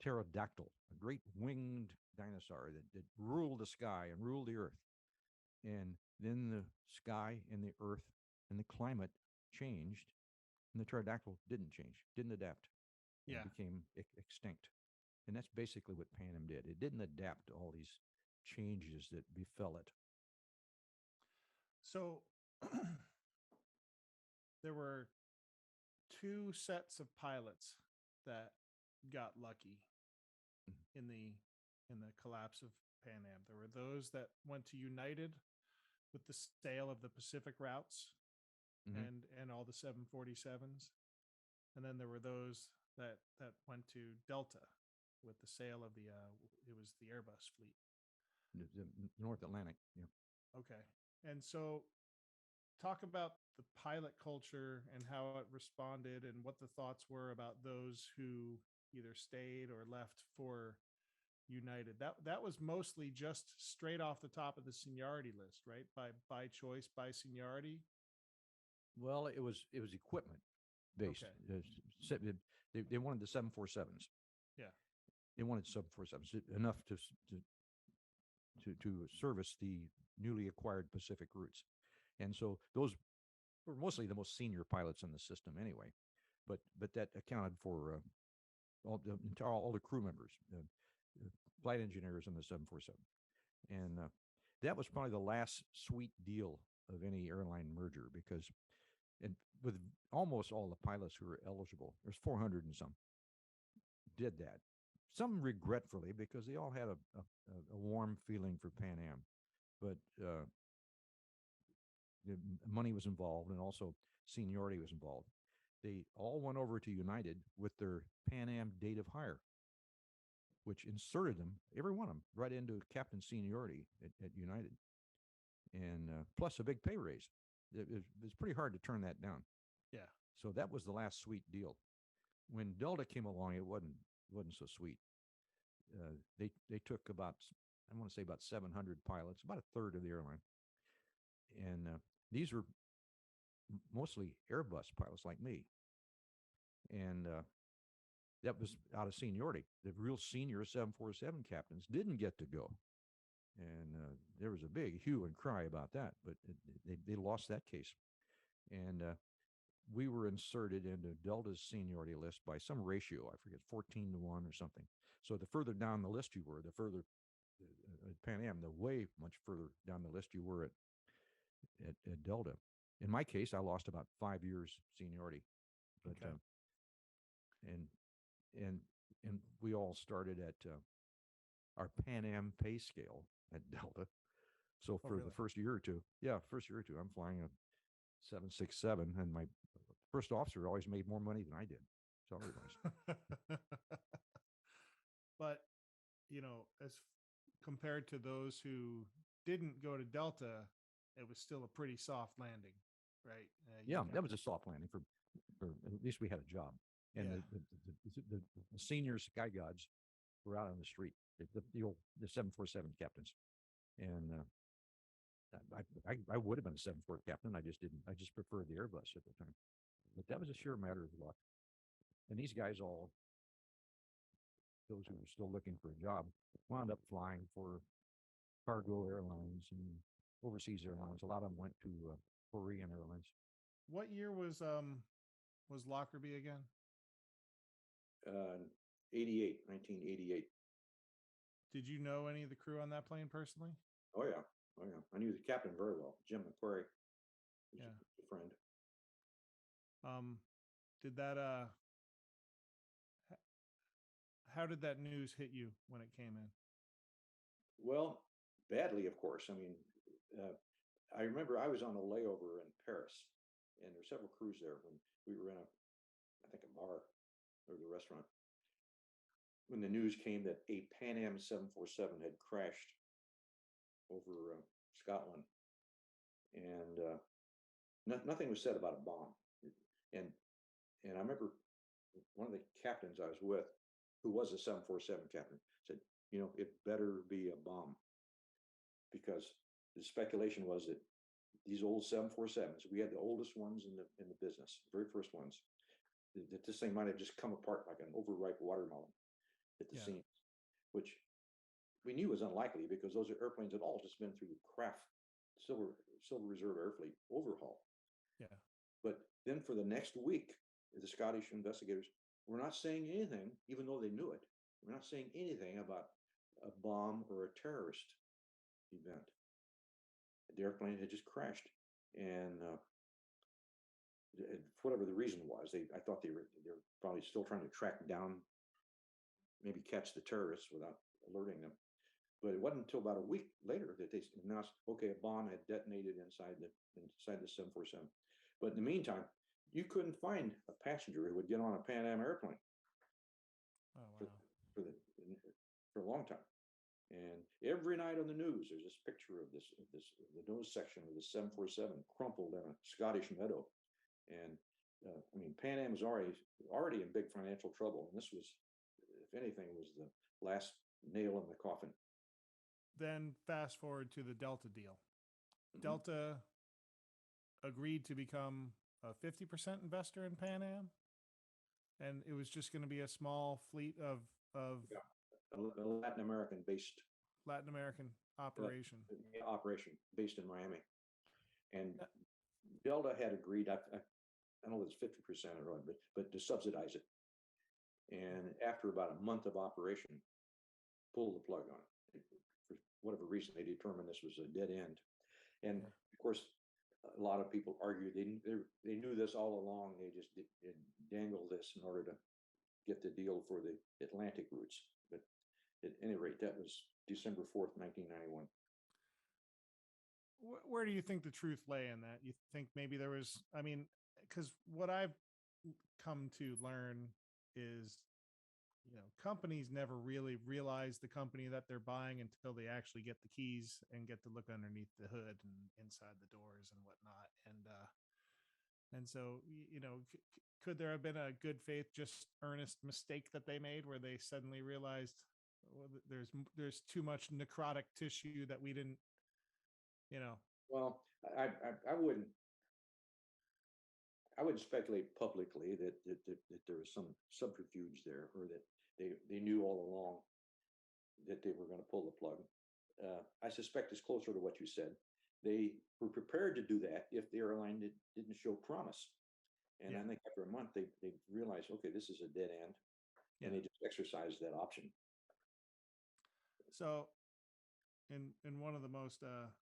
pterodactyl, a great winged dinosaur that ruled the sky and ruled the earth. And then the sky and the earth and the climate changed, and the pterodactyl didn't change, didn't adapt, and Yeah. became extinct. And that's basically what Pan Am did. It didn't adapt to all these changes that befell it. So there were two sets of pilots that got lucky in the collapse of Pan Am. There were those that went to United with the sale of the Pacific routes and all the 747s. And then there were those that went to Delta with the sale of it was the Airbus fleet. The North Atlantic. Yeah. Okay. And so talk about the pilot culture and how it responded and what the thoughts were about those who either stayed or left for United. That was mostly just straight off the top of the seniority list, right? By choice, by seniority. Well, it was equipment based. Okay. They wanted the 747s. Yeah. They wanted 747s enough to service the newly acquired Pacific routes, and so those were mostly the most senior pilots in the system anyway. But that accounted for all the crew members, flight engineers in the 747, and that was probably the last sweet deal of any airline merger because, and with almost all the pilots who were eligible, there's 400 and some, did that. Some regretfully because they all had a warm feeling for Pan Am, but the money was involved and also seniority was involved. They all went over to United with their Pan Am date of hire, which inserted them, every one of them, right into captain seniority at United, and plus a big pay raise. It's pretty hard to turn that down. Yeah. So that was the last sweet deal. When Delta came along, it wasn't so sweet. They took about, I want to say about 700 pilots, about a third of the airline, and these were mostly Airbus pilots like me, and that was out of seniority. The real senior 747 captains didn't get to go, and there was a big hue and cry about that. But they lost that case, and we were inserted into Delta's seniority list by some ratio. I forget, 14-1 or something. So the further down the list you were, the further Pan Am, the way much further down the list you were at Delta. In my case, I lost about 5 years seniority, but okay. And we all started at our Pan Am pay scale at Delta. So for the first year or two, I'm flying a 767, and my first officer always made more money than I did. Salary wise. But as compared to those who didn't go to Delta, it was still a pretty soft landing, right? That was a soft landing for at least we had a job. And the senior SkyGods were out on the street, the 747 captains, and I would have been a 747 captain. I just didn't. I just preferred the Airbus at the time. But that was a sheer matter of luck. And these guys all, those who were still looking for a job, wound up flying for cargo airlines and overseas airlines. A lot of them went to Korean airlines. What year was Lockerbie again? 1988. Did you know any of the crew on that plane personally? Oh yeah. I knew the captain very well, Jim McQuarrie. He's a friend. Did that how did that news hit you when it came in? Well, badly, of course. I mean, I remember I was on a layover in Paris, and there were several crews there when we were in I think a bar or the restaurant, when the news came that a Pan Am 747 had crashed over Scotland, and nothing was said about a bomb. And I remember one of the captains I was with, who was a 747 captain, said, it better be a bomb, because the speculation was that these old 747s, we had the oldest ones in the business, very first ones, that this thing might have just come apart like an overripe watermelon at the seams, which we knew was unlikely because those airplanes had all just been through the Kraft Silver Reserve Air Fleet overhaul. Yeah. But then for the next week, the Scottish investigators were not saying anything, even though they knew it. We're not saying anything about a bomb or a terrorist event. The airplane had just crashed, and whatever the reason was, I thought they were probably still trying to track down, maybe catch the terrorists without alerting them. But it wasn't until about a week later that they announced, okay, a bomb had detonated inside the 747. But in the meantime, you couldn't find a passenger who would get on a Pan Am airplane. Oh, wow. For a long time. And every night on the news, there's this picture of the nose section of the 747 crumpled in a Scottish meadow. And Pan Am was already in big financial trouble, and this was, if anything, was the last nail in the coffin. Then fast forward to the Delta deal. Mm-hmm. Delta agreed to become a 50% investor in Pan Am, and it was just going to be a small fleet of a Latin American operation. Operation based in Miami. And Delta had agreed, I don't know if it's 50% or what, but to subsidize it. And after about a month of operation, pull the plug on it. For whatever reason, they determined this was a dead end. And of course, a lot of people argue they knew this all along. They just dangled this in order to get the deal for the Atlantic routes. But at any rate, that was December 4th, 1991. Where do you think the truth lay in that? You think maybe there was, because what I've come to learn is, companies never really realize the company that they're buying until they actually get the keys and get to look underneath the hood and inside the doors and whatnot. And so, could there have been a good faith, just earnest mistake that they made where they suddenly realized, well, there's too much necrotic tissue that we didn't, Well, I wouldn't speculate publicly that there was some subterfuge there, or that they knew all along that they were going to pull the plug. I suspect it's closer to what you said. They were prepared to do that if the airline didn't show promise. And I think after a month, they realized, okay, this is a dead end. And they just exercised that option. So in one of the most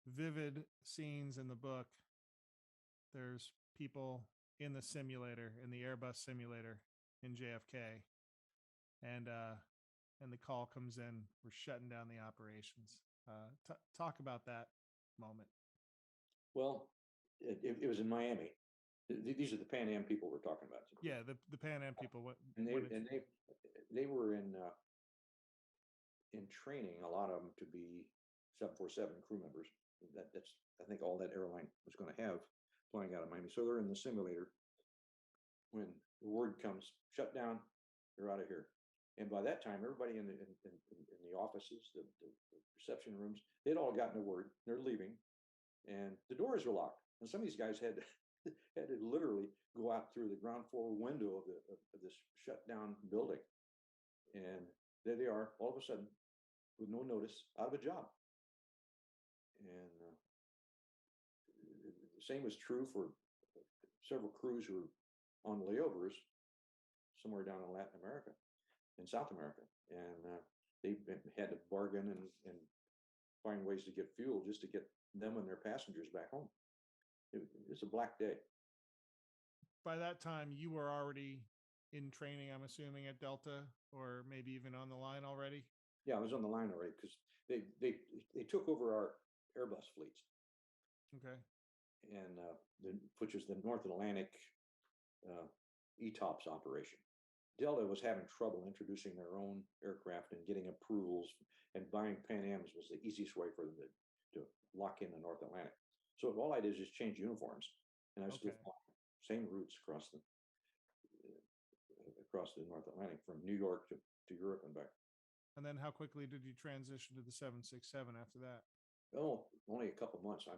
vivid scenes in the book, there's people in the simulator, in the Airbus simulator in JFK. And the call comes in, we're shutting down the operations. Talk about that moment. Well, it was in Miami. These are the Pan Am people we're talking about. Yeah, the Pan Am people. They were in training, a lot of them, to be 747 crew members. That's I think all that airline was going to have flying out of Miami. So they're in the simulator. When the word comes, shut down, they're out of here. And by that time, everybody in the offices, the reception rooms, they'd all gotten the word. They're leaving, and the doors were locked. And some of these guys had to literally go out through the ground floor window of this shut down building. And there they are, all of a sudden, with no notice, out of a job. And the same was true for several crews who were on layovers somewhere down in Latin America, in South America. And they had to bargain and find ways to get fuel just to get them and their passengers back home. It was a black day. By that time, you were already in training, I'm assuming, at Delta, or maybe even on the line already? Yeah, I was on the line already, because they took over our Airbus fleets. Okay. And which was the North Atlantic ETOPS operation. Delta was having trouble introducing their own aircraft and getting approvals, and buying Pan Ams was the easiest way for them to lock in the North Atlantic. So all I did is just change uniforms, and I was still flying same routes across the North Atlantic, from New York to Europe and back. And then how quickly did you transition to the 767 after that? Oh, only a couple months. I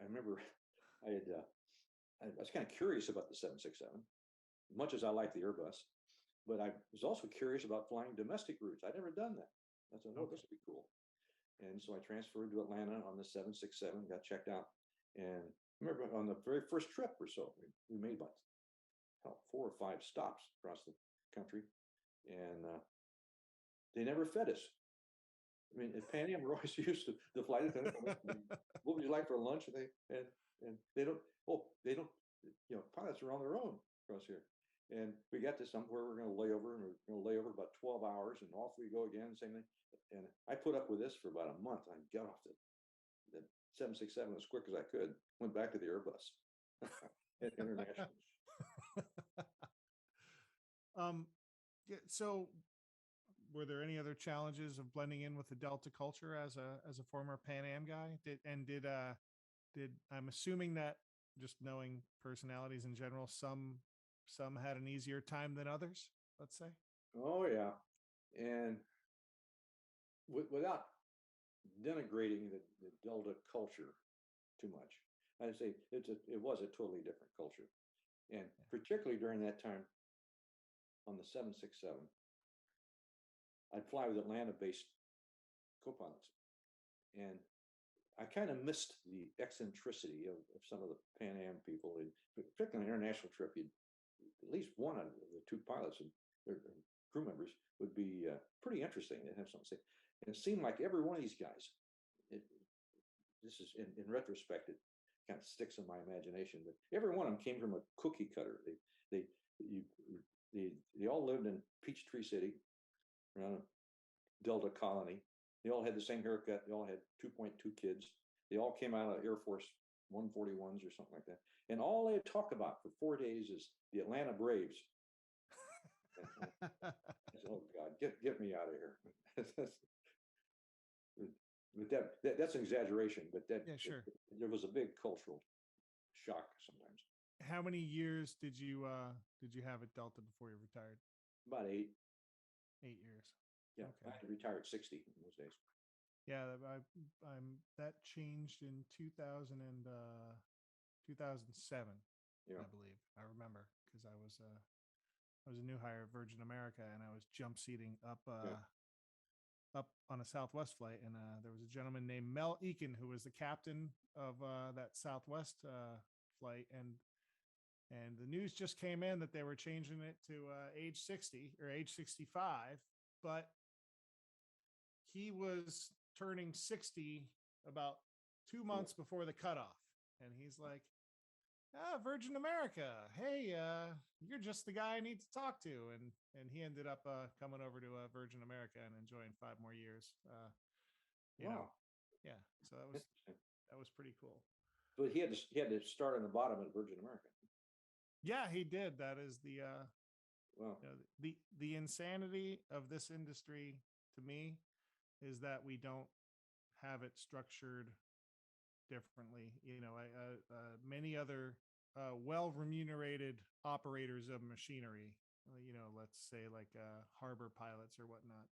remember I was kind of curious about the 767, much as I like the Airbus, but I was also curious about flying domestic routes. I'd never done that. I said, oh, this would be cool. And so I transferred to Atlanta on the 767, got checked out. And I remember on the very first trip or so, we made about 4 or 5 stops across the country. And they never fed us. I mean, at Pan Am, we're always used to the flight attendant. What would you like for lunch? And they don't, pilots are on their own across here. And we got to somewhere we're going to lay over, and we're going to lay over about 12 hours, and off we go again, same thing. And I put up with this for about a month. I got off the 767 as quick as I could, went back to the Airbus international. So were there any other challenges of blending in with the Delta culture as a former Pan Am guy? Did I'm assuming that, just knowing personalities in general, some had an easier time than others, let's say? Oh yeah. And without denigrating the Delta culture too much, I'd say it was a totally different culture. And particularly during that time on the 767, I'd fly with Atlanta-based co-pilots. And I kind of missed the eccentricity of some of the Pan Am people. And particularly on an international trip, at least one of the 2 pilots and their crew members would be pretty interesting. They'd have something to say. And it seemed like every one of these guys, this is in retrospect, it kind of sticks in my imagination, but every one of them came from a cookie cutter. They all lived in Peachtree City, around a Delta colony. They all had the same haircut. They all had 2.2 kids. They all came out of Air Force 141s or something like that. And all they talk about for 4 days is the Atlanta Braves. I said, oh God, get me out of here. But that's an exaggeration, but sure. There was a big cultural shock sometimes. How many years did you have at Delta before you retired? About 8. 8 years. Yeah, okay. I retired at 60 in those days. Yeah, that changed in 2007. Yeah. I believe. I remember, because I was a new hire at Virgin America, and I was jump seating up on a Southwest flight, and there was a gentleman named Mel Eakin who was the captain of that Southwest flight, and the news just came in that they were changing it to age 60 or age 65, but he was turning 60 about 2 months before the cutoff, and he's like, Virgin America, hey, you're just the guy I need to talk to. And he ended up coming over to Virgin America and enjoying 5 more years. You know, yeah. So that was pretty cool. But he had to start on the bottom at Virgin America. Yeah, he did. That is the the insanity of this industry to me is that we don't have it structured differently. Many other well remunerated operators of machinery, let's say like harbor pilots or whatnot,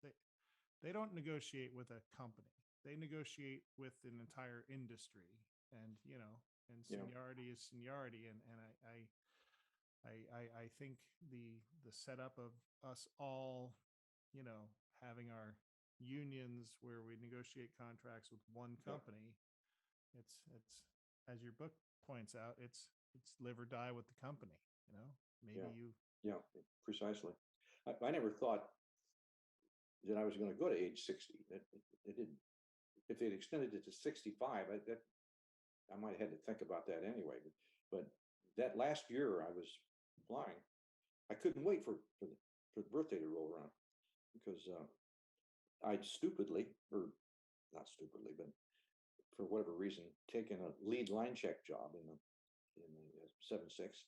they don't negotiate with a company. They negotiate with an entire industry, and seniority is seniority. And I think the setup of us all, having our unions where we negotiate contracts with one company, it's as your book points out, it's live or die with the company. Precisely. I never thought that I was going to go to age 60. It didn't. If they'd extended it to 65, I might have had to think about that anyway. But that last year I was flying, I couldn't wait for the birthday to roll around, because I'd stupidly, or not stupidly, but for whatever reason, taken a lead line check job in the 7.6,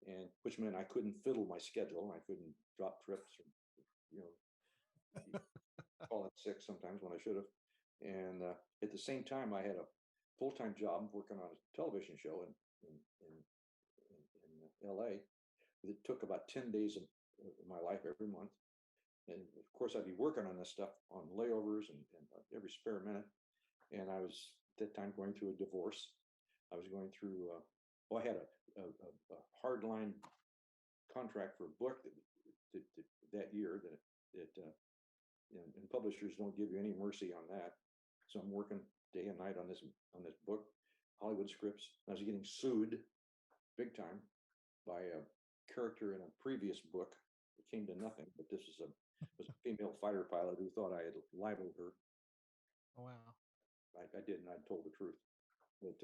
and which meant I couldn't fiddle my schedule. I couldn't drop trips, or call it sick sometimes when I should have. And at the same time, I had a full-time job working on a television show in LA that took about 10 days of my life every month. And of course, I'd be working on this stuff on layovers and every spare minute. And I was at that time going through a divorce. I was going through, I had a hardline contract for a book that year and publishers don't give you any mercy on that. So I'm working day and night on this book, Hollywood scripts. I was getting sued big time by a character in a previous book. It came to nothing, but this was a female fighter pilot who thought I had libeled her. Oh, wow. I didn't. I told the truth. But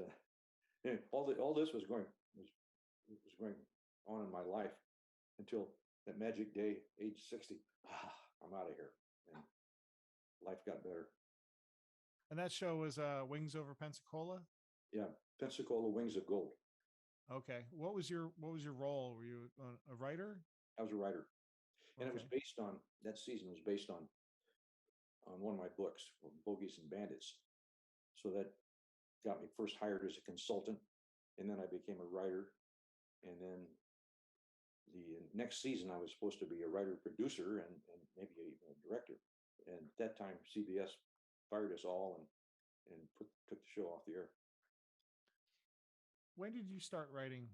all this was going on in my life until that magic day, age 60. I'm out of here, and life got better. And that show was Wings Over Pensacola? Yeah, Pensacola Wings of Gold. Okay. What was your role? Were you a writer? I was a writer, and Okay. it was based on that season was based on one of my books, Bogies and Bandits. So that got me first hired as a consultant, and then I became a writer, and then the next season I was supposed to be a writer producer and maybe even a director. And at that time, CBS fired us all and took the show off the air. When did you start writing?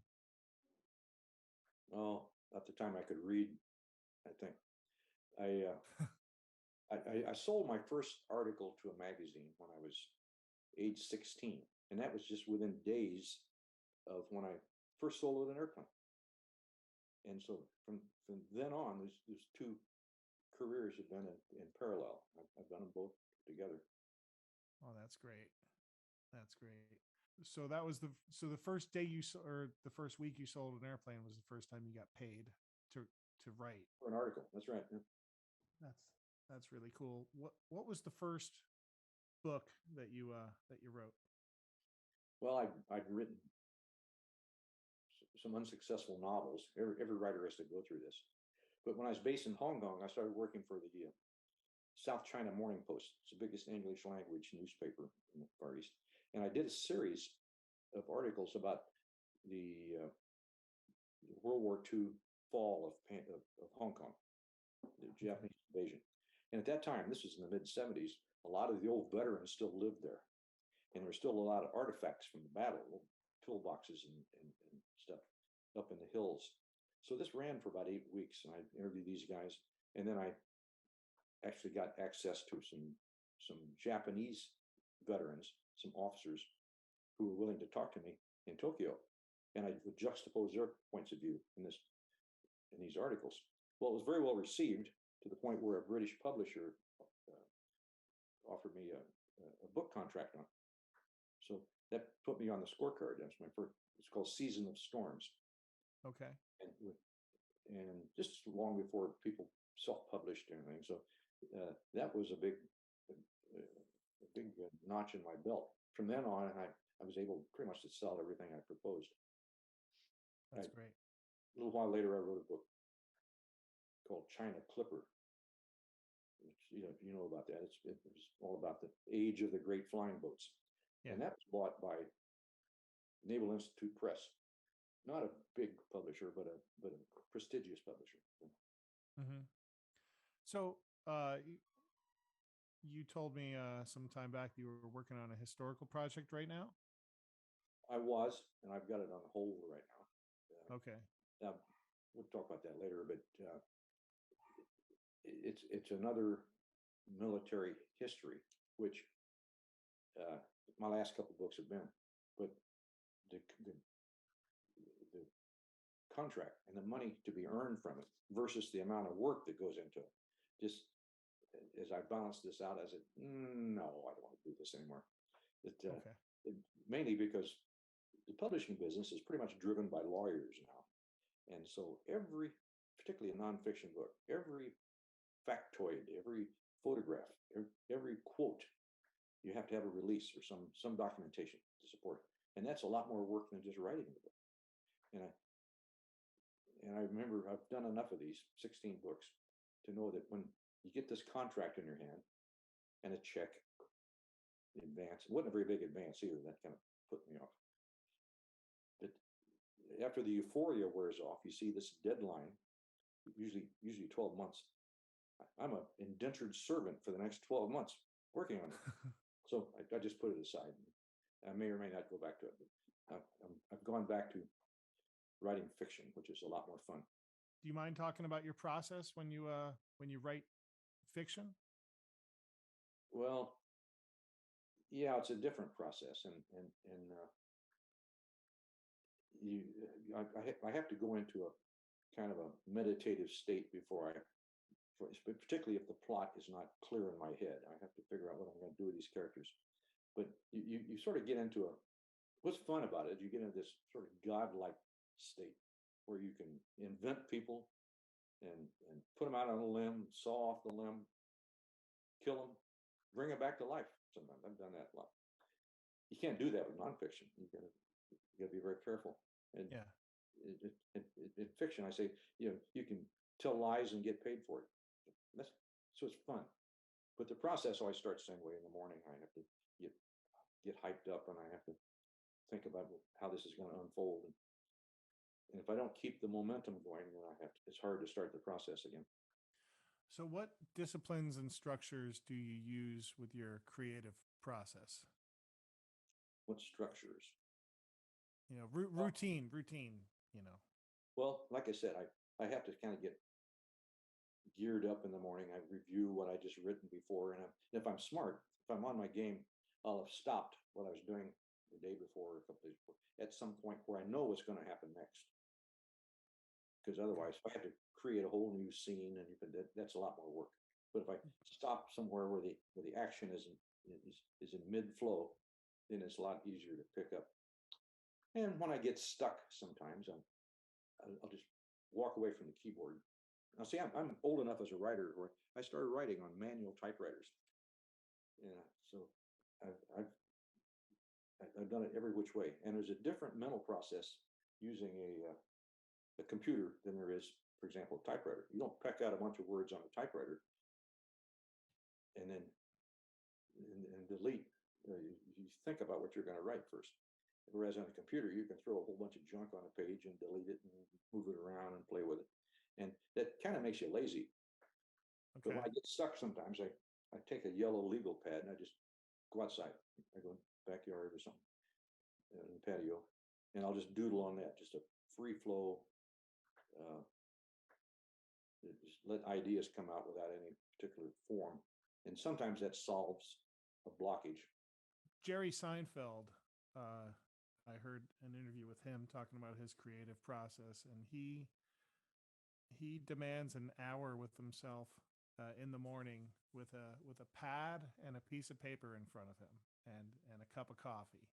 Oh, at the time I could read, I think. I sold my first article to a magazine when I was age 16, and that was just within days of when I first soloed an airplane. And so from then on, there's two careers have been in parallel. I've done them both together. Oh, that's great. That's great. So that was the first day or the first week you sold an airplane was the first time you got paid to write For an article. That's right. Yeah. That's really cool. What was the first book that you wrote? Well, I'd written some unsuccessful novels. Every writer has to go through this. But when I was based in Hong Kong, I started working for the South China Morning Post. It's the biggest English language newspaper in the Far East. And I did a series of articles about the World War II fall of Hong Kong, the Japanese invasion. And at that time, this was in the mid-70s, a lot of the old veterans still lived there. And there's still a lot of artifacts from the battle, toolboxes and stuff up in the hills. So this ran for about 8 weeks, and I interviewed these guys. And then I actually got access to some Japanese veterans, some officers who were willing to talk to me in Tokyo. And I would juxtapose their points of view in these articles. Well, it was very well received to the point where a British publisher offered me a book contract on it. So that put me on the scorecard. That's my first. It's called Season of Storms. Okay. And just long before people self-published anything. So that was a big notch in my belt. From then on, I was able pretty much to sell everything I proposed. That's great. A little while later, I wrote a book called China Clipper. Which, if you know about that, it was all about the age of the great flying boats. Yeah. And that was bought by Naval Institute Press. Not a big publisher, but a prestigious publisher. Mm-hmm. So you told me some time back you were working on a historical project right now? I was, and I've got it on hold right now. Okay. Now, we'll talk about that later, but it's another military history, which my last couple of books have been, but the contract and the money to be earned from it versus the amount of work that goes into it. Just as I balance this out, I said, no, I don't want to do this anymore. Mainly because the publishing business is pretty much driven by lawyers now. And so particularly a nonfiction book, every factoid, every photograph, every quote, you have to have a release or some documentation to support. And that's a lot more work than just writing the book. And I remember I've done enough of these 16 books to know that when you get this contract in your hand and a check in advance, it wasn't a very big advance either. That kind of put me off. But after the euphoria wears off, you see this deadline, usually 12 months. I'm an indentured servant for the next 12 months working on it. So I just put it aside. I may or may not go back to it, but I've gone back to writing fiction, which is a lot more fun. Do you mind talking about your process when you write fiction? Well, yeah, it's a different process, and I have to go into a kind of a meditative state before particularly if the plot is not clear in my head. I have to figure out what I'm going to do with these characters. But you sort of get into what's fun about it is you get into this sort of godlike state where you can invent people and put them out on a limb, saw off the limb, kill them, bring them back to life. Sometimes I've done that a lot. You can't do that with nonfiction. You got to be very careful. And yeah, in fiction, I say you can tell lies and get paid for it. So it's fun. But the process always starts the same way. In the morning, I have to get hyped up, and I have to think about how this is going to unfold. And if I don't keep the momentum going, then it's hard to start the process again. So what disciplines and structures do you use with your creative process? What structures? Routine, Well, like I said, I have to kind of get geared up in the morning. I review what I just written before. And if I'm smart, if I'm on my game, I'll have stopped what I was doing the day before or a couple days before at some point where I know what's going to happen next. Because otherwise, if I have to create a whole new scene, and that's a lot more work. But if I stop somewhere where the action is in mid flow, then it's a lot easier to pick up. And when I get stuck, sometimes I'll just walk away from the keyboard. Now, see, I'm old enough as a writer where I started writing on manual typewriters. Yeah, so I've done it every which way, and there's a different mental process using a computer than there is, for example, a typewriter. You don't peck out a bunch of words on a typewriter and then delete. You think about what you're going to write first. Whereas on a computer, you can throw a whole bunch of junk on a page and delete it and move it around and play with it. And that kind of makes you lazy. Okay. But when I get stuck sometimes, I take a yellow legal pad and I just go outside. I go in the backyard or something, in the patio, and I'll just doodle on that, just a free flow. Just let ideas come out without any particular form. And sometimes that solves a blockage. Jerry Seinfeld, I heard an interview with him talking about his creative process, and he demands an hour with himself in the morning with a pad and a piece of paper in front of him and a cup of coffee.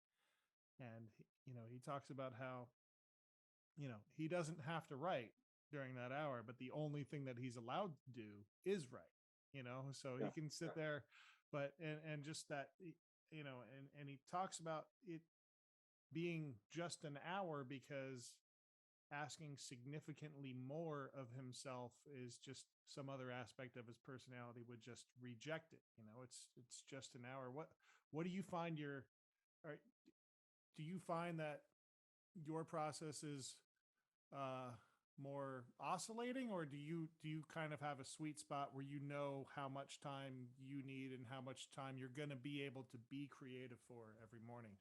And he talks about how he doesn't have to write during that hour, but the only thing that he's allowed to do is write. So he can sit there, but and just that, and he talks about it being just an hour because asking significantly more of himself is just some other aspect of his personality would just reject it. It's just an hour. What do you find do you find that your process is more oscillating, or do you kind of have a sweet spot where how much time you need and how much time you're going to be able to be creative for every morning?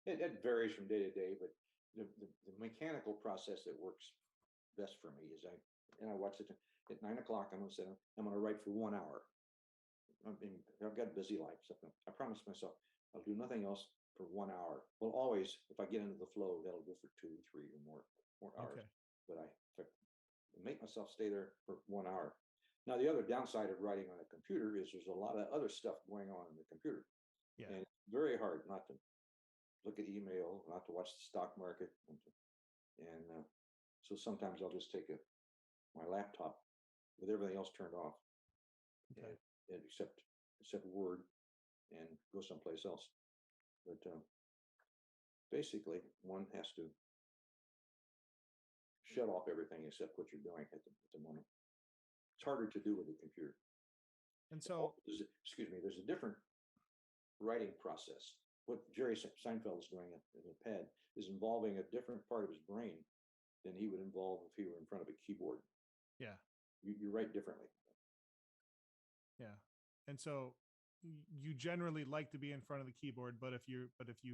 It varies from day to day, but the mechanical process that works best for me is I watch it at 9 o'clock. I'm going to write for 1 hour. I've got a busy life, so I promise myself I'll do nothing else for 1 hour. Well, always, if I get into the flow, that'll go for 2, 3, or more hours. Okay. But I make myself stay there for 1 hour. Now, the other downside of writing on a computer is there's a lot of other stuff going on in the computer. Yeah. And it's very hard not to look at email, not to watch the stock market. So sometimes I'll just take my laptop with everything else turned off, okay, and except Word, and go someplace else. But basically, one has to shut off everything except what you're doing at the moment. It's harder to do with a computer. And so, there's a different writing process. What Jerry Seinfeld is doing in the pad is involving a different part of his brain than he would involve if he were in front of a keyboard. Yeah. You write differently. Yeah. And so you generally like to be in front of the keyboard, but if you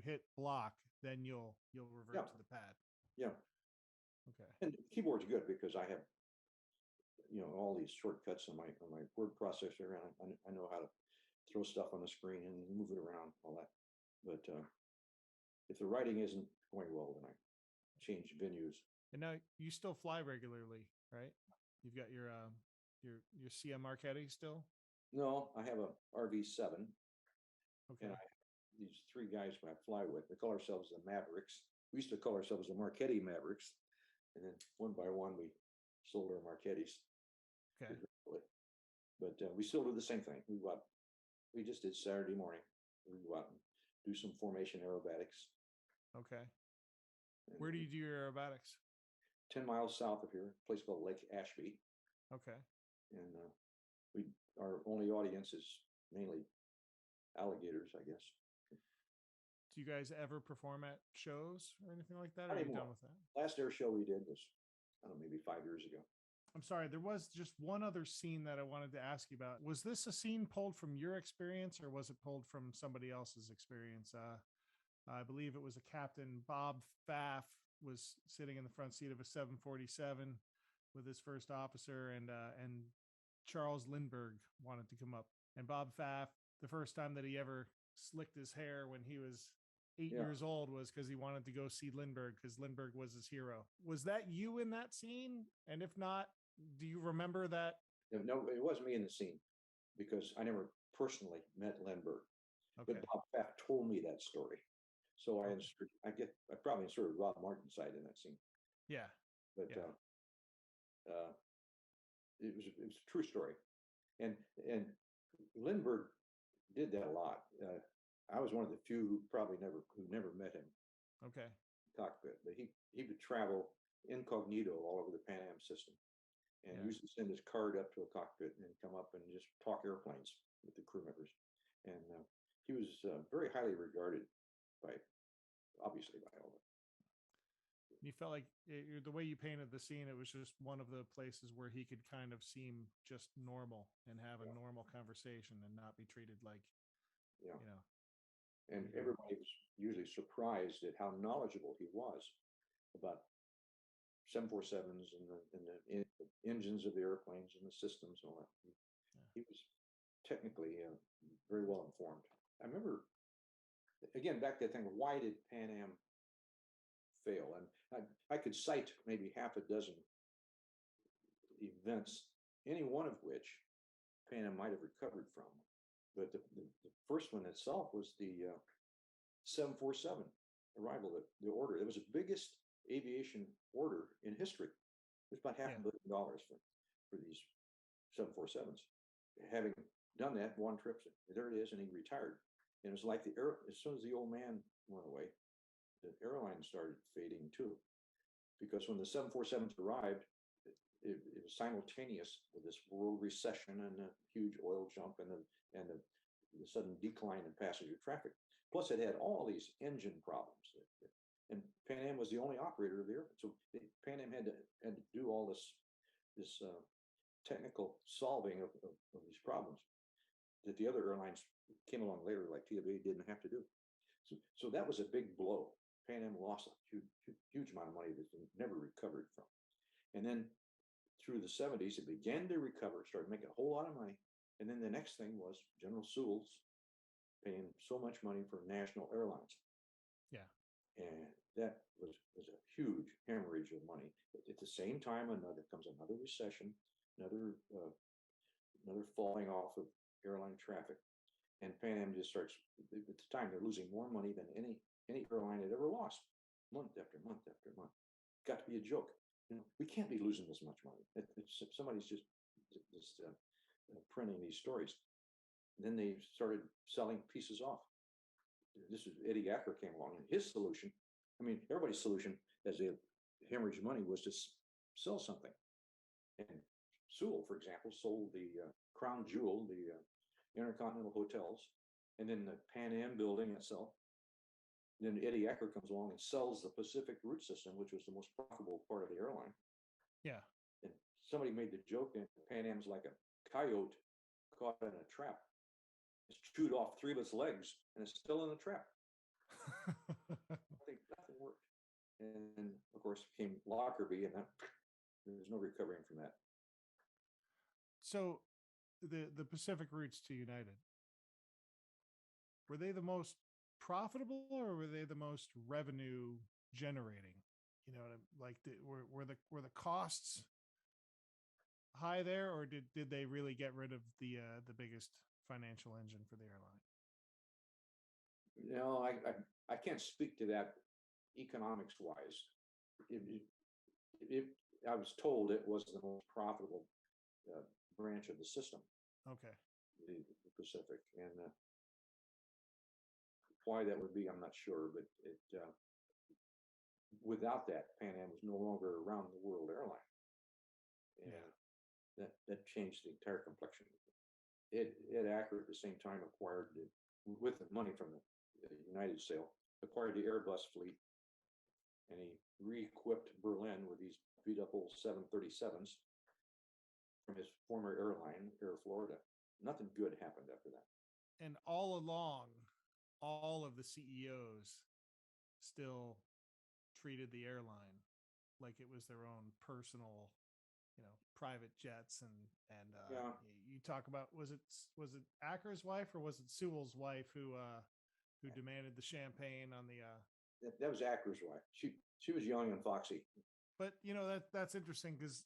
hit block, then you'll revert Yeah, to the pad. yeah. Okay. And the keyboard's good because I have, all these shortcuts on my word processor, and I know how to throw stuff on the screen and move it around, all that. But if the writing isn't going well, then I change venues. And now you still fly regularly, right? You've got your CM Marchetti still. No, I have a RV7, Okay. and these three guys I fly with, they call ourselves the Mavericks. We used to call ourselves the Marchetti Mavericks, and then one by one we sold our Marchettis. Okay. But we still do the same thing. We just did Saturday morning. We go out and do some formation aerobatics. Okay. Where do you do your aerobatics? 10 miles south of here, a place called Lake Ashby. Okay. And our only audience is mainly alligators, I guess. Do you guys ever perform at shows or anything like that? Or Not are you anymore. done with that? Last air show we did was, I don't know, maybe 5 years ago. I'm sorry, there was just one other scene that I wanted to ask you about. Was this a scene pulled from your experience or was it pulled from somebody else's experience? I believe it was a Captain Bob Pfaff was sitting in the front seat of a 747 with his first officer, and Charles Lindbergh wanted to come up. And Bob Pfaff, the first time that he ever slicked his hair when he was 8 years old was because he wanted to go see Lindbergh because Lindbergh was his hero. Was that you in that scene? And if not, do you remember that? No, it wasn't me in the scene because I never personally met Lindbergh. Okay. But Bob Pfaff told me that story. So I probably inserted Rob Martin's side in that scene. Yeah. But yeah. It was a true story. And Lindbergh did that a lot. I was one of the few who never met him. Okay. Cockpit, but he would travel incognito all over the Pan Am system, and used to send his card up to a cockpit and come up and just talk airplanes with the crew members. And he was very highly regarded obviously by all of them. You felt like the way you painted the scene, it was just one of the places where he could kind of seem just normal and have a normal conversation and not be treated like, And everybody was usually surprised at how knowledgeable he was about 747s and the engines of the airplanes and the systems and all that. He was technically very well informed. I remember, again, back to that thing, why did Pan Am fail? And I could cite maybe half a dozen events, any one of which Pan Am might have recovered from. But the first one itself was the 747 arrival, the order. It was the biggest aviation order in history. It was about $500 million for these 747s. Having done that one trip, there it is, and he retired. And it was like as soon as the old man went away, the airline started fading too. Because when the 747s arrived, it was simultaneous with this world recession and a huge oil jump and the sudden decline in passenger traffic. Plus, it had all these engine problems, and Pan Am was the only operator of the airline. So Pan Am had to do all this technical solving of these problems that the other airlines came along later, like TWA, didn't have to do. So that was a big blow. Pan Am lost a huge amount of money that they never recovered from. And then through the 70s, it began to recover, started making a whole lot of money. And then the next thing was General Sewell's paying so much money for national airlines. Yeah. And that was a huge hemorrhage of money. At the same time, comes another recession, another falling off of airline traffic. And Pan Am just starts, at the time, they're losing more money than any airline had ever lost, month after month after month. Got to be a joke. We can't be losing this much money. Somebody's just printing these stories. And then they started selling pieces off. This is Eddie Acker came along, and his solution, everybody's solution as they hemorrhage money was to sell something. And Sewell, for example, sold the crown jewel, the Intercontinental Hotels, and then the Pan Am building itself. Then Eddie Acker comes along and sells the Pacific route system, which was the most profitable part of the airline. Yeah. And somebody made the joke that Pan Am's like a coyote caught in a trap. It's chewed off 3 of its legs, and it's still in the trap. Nothing worked. And of course, it became Lockerbie, and there's no recovering from that. So, the Pacific routes to United, were they the most profitable, or were they the most revenue generating? You know, like were the costs high there, or did they really get rid of the biggest financial engine for the airline? No, I can't speak to that economics wise. I was told it was the most profitable branch of the system. Okay. The Pacific, and why that would be, I'm not sure, but without that, Pan Am was no longer a round the world airline, and that changed the entire complexion. It Accurate at the same time acquired with the money from the United sale, acquired the Airbus fleet, and he re-equipped Berlin with these beat up old 737s from his former airline, Air Florida. Nothing good happened after that. And all along, all of the CEOs still treated the airline like it was their own personal, private jets. And you talk about, was it Acker's wife, or was it Sewell's wife who demanded the champagne on the that was Acker's wife. She was young and foxy. But that's interesting, because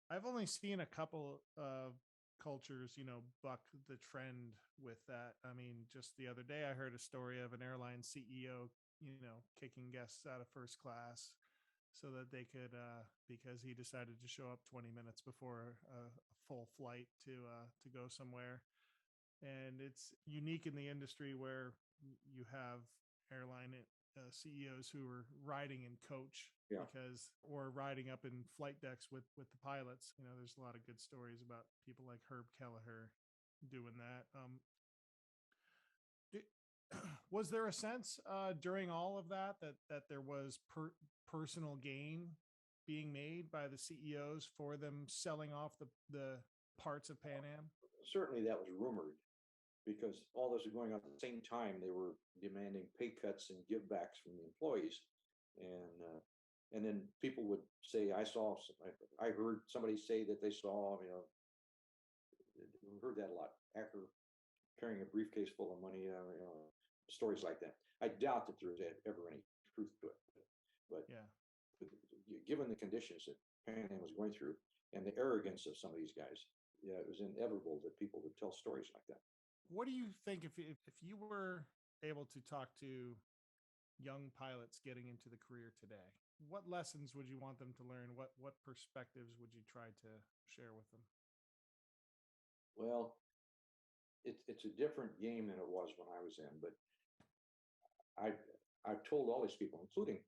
I've only seen a couple of cultures, buck the trend with that. I mean, just the other day, I heard a story of an airline CEO, kicking guests out of first class so that they could, because he decided to show up 20 minutes before a full flight to go somewhere. And it's unique in the industry where you have airline CEOs who are riding in coach, or riding up in flight decks with the pilots. There's a lot of good stories about people like Herb Kelleher doing that. Was there a sense during all of that there was personal gain being made by the CEOs for them selling off the parts of Pan Am? Certainly that was rumored, because all this was going on at the same time. They were demanding pay cuts and givebacks from the employees, and then people would say, I heard somebody say that they saw, we heard that a lot. Acker carrying a briefcase full of money, stories like that. I doubt that there was ever any truth to it, but given the conditions that Pan Am was going through and the arrogance of some of these guys, it was inevitable that people would tell stories like that. What do you think, if you were able to talk to young pilots getting into the career today, what lessons would you want them to learn? What perspectives would you try to share with them? Well, it's a different game than it was when I was in, but I've told all these people, including,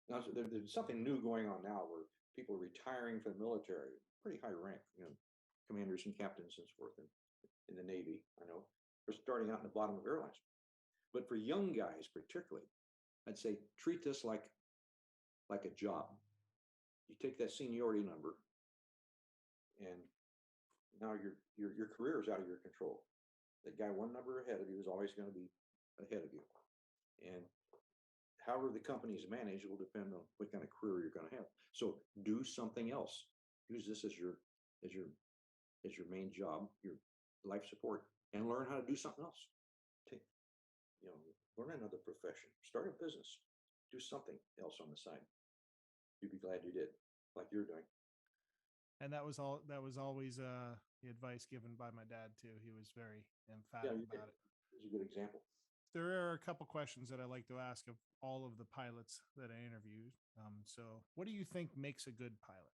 now there's something new going on now where people are retiring from the military, pretty high rank, commanders and captains and so forth in the Navy. I know they're starting out in the bottom of airlines, but for young guys particularly, I'd say treat this like a job. You take that seniority number, and now your career is out of your control. That guy one number ahead of you is always going to be ahead of you, and however the company is managed will depend on what kind of career you're going to have. So do something else. Use this as your main job, your life support, and learn how to do something else. Learn another profession, start a business, do something else on the side. You'd be glad you did, like you're doing. And that was always the advice given by my dad too. He was very emphatic about it. It's a good example. There are a couple questions that I like to ask of all of the pilots that I interviewed. So what do you think makes a good pilot?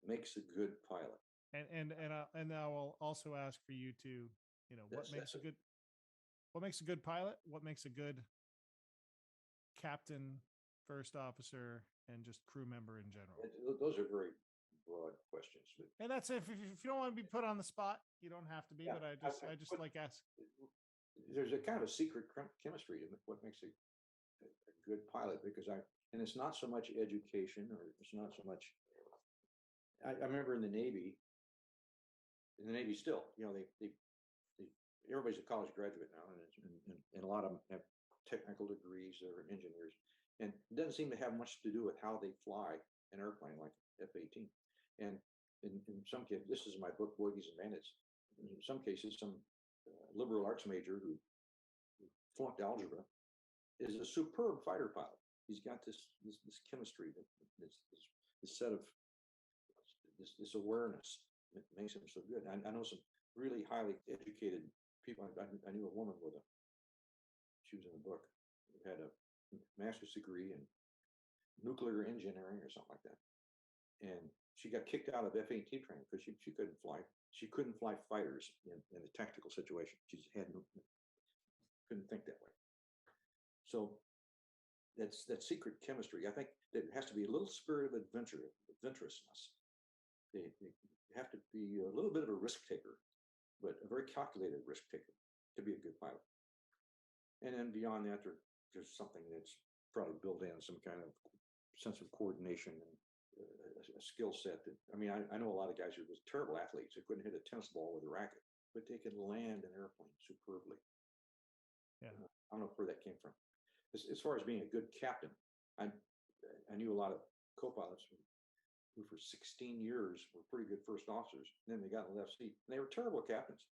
Makes a good pilot. And I will also ask for you to, what makes a good pilot? What makes a good captain, first officer, and just crew member in general? Those are very broad questions. And that's if you don't want to be put on the spot, you don't have to be. But I just like ask. There's a kind of secret chemistry to what makes a good pilot, because and it's not so much education, or it's not so much I remember in the Navy still, everybody's a college graduate now, and a lot of them have technical degrees or engineers, and it doesn't seem to have much to do with how they fly an airplane like F-18. And in some cases, this is my book, Bogies and Bandits. In some cases, some liberal arts major who flunked algebra is a superb fighter pilot. He's got this chemistry, this set of this awareness that makes him so good. I know some really highly educated people. I knew a woman she was in the book, who had a master's degree in nuclear engineering or something like that. And she got kicked out of F-18 training because she couldn't fly. She couldn't fly fighters in a tactical situation. She just couldn't think that way. So that's that secret chemistry. I think there has to be a little spirit of adventurousness. They have to be a little bit of a risk taker, but a very calculated risk taker to be a good pilot. And then beyond that, there's something that's probably built in, some kind of sense of coordination and a skill set. I know a lot of guys who are just terrible athletes. They couldn't hit a tennis ball with a racket, but they can land an airplane superbly. Yeah. I don't know where that came from. As far as being a good captain, I knew a lot of co-pilots who for 16 years were pretty good first officers. And then they got in the left seat, and they were terrible captains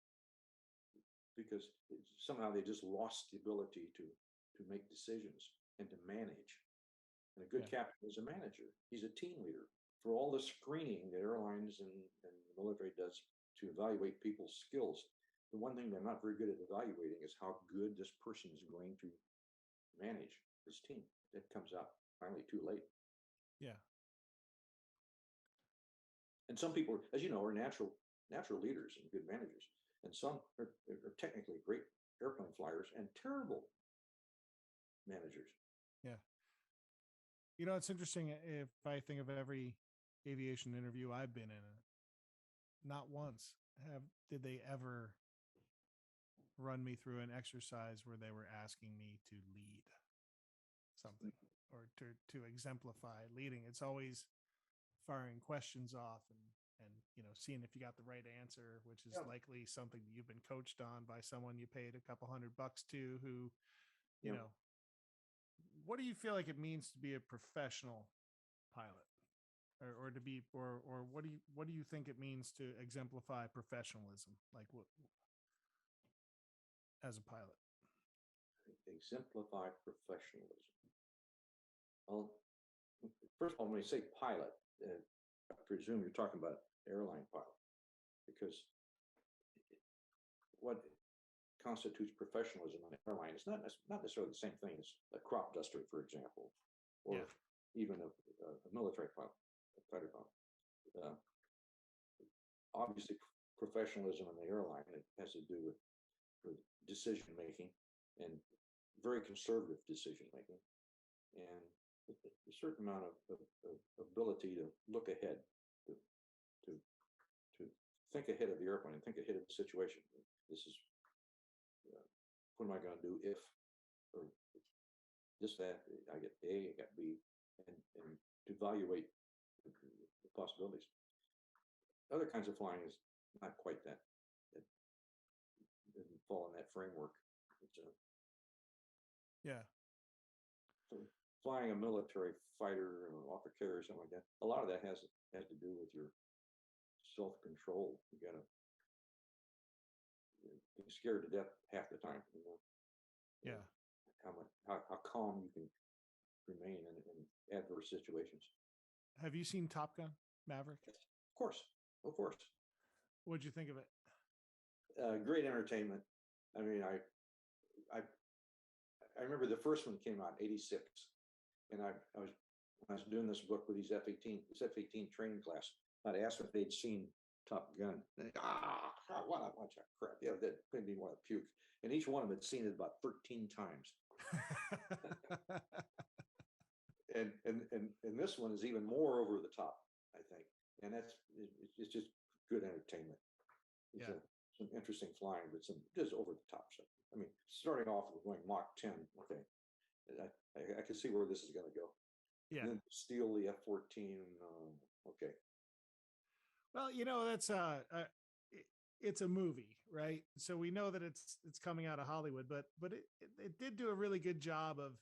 because somehow they just lost the ability to make decisions and to manage. And a good captain is a manager. He's a team leader. For all the screening that airlines and the military does to evaluate people's skills, the one thing they're not very good at evaluating is how good this person is going to manage his team. It comes out finally too late. Yeah. And some people, as you know, are natural leaders and good managers. And some are technically great airplane flyers and terrible managers. Yeah. It's interesting. If I think of every aviation interview I've been in, not once did they ever run me through an exercise where they were asking me to lead something or to exemplify leading. It's always firing questions off and seeing if you got the right answer, which is likely something that you've been coached on by someone you paid a couple $100 to, who, what do you feel like it means to be a professional pilot, or to be, or what do you think it means to exemplify professionalism? Like what, as a pilot? Exemplify professionalism. Well, first of all, when you say pilot, I presume you're talking about airline pilot, because what constitutes professionalism on an airline is not necessarily the same thing as a crop duster, for example, or even a military pilot, a fighter pilot. Obviously, professionalism in the airline, it has to do with decision making and very conservative decision making, and a certain amount of ability to look ahead, to think ahead of the airplane, think ahead of the situation. This is what am I going to do if, or this, that, I get A, I got B, and to evaluate the possibilities. Other kinds of flying is not quite that. It doesn't fall in that framework. It's so flying a military fighter or off a carrier or something like that, a lot of that has to do with your self-control. You got to be scared to death half the time. How calm you can remain in adverse situations. Have you seen Top Gun Maverick? Of course. What'd you think of it? Great entertainment. I mean, I remember the first one came out in '86, and I was doing this book with these F-18 training class. I'd asked if they'd seen Top Gun. Why not watch that crap? Yeah, that made me want to puke. And each one of them had seen it about 13 times. and this one is even more over the top, I think. And it's just good entertainment. It's some interesting flying, but some just over the top stuff. I mean, starting off with going Mach 10, okay, I can see where this is going to go. Yeah. And then steal the F-14, okay. Well, that's it's a movie, right? So we know that it's coming out of Hollywood, but it did do a really good job of,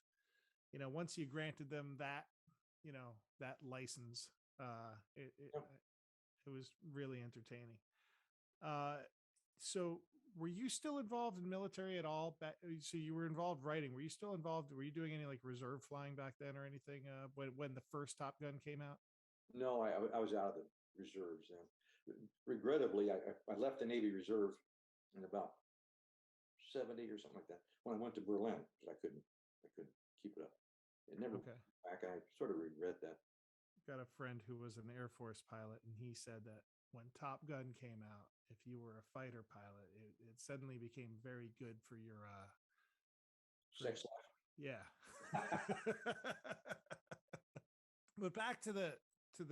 once you granted them that, that license, it it, Yep. it was really entertaining. Uh, so were you still involved in military at all? So you were involved writing. Were you still involved? Were you doing any like reserve flying back then or anything? When the first Top Gun came out? No, I was out of the reserves. Regrettably, I left the Navy Reserve in about 70 or something like that when I went to Berlin because I couldn't keep it up. It never Okay. went back. I sort of regret that. Got a friend who was an Air Force pilot, and he said that when Top Gun came out, if you were a fighter pilot, it suddenly became very good for your Sex life. yeah. But back to the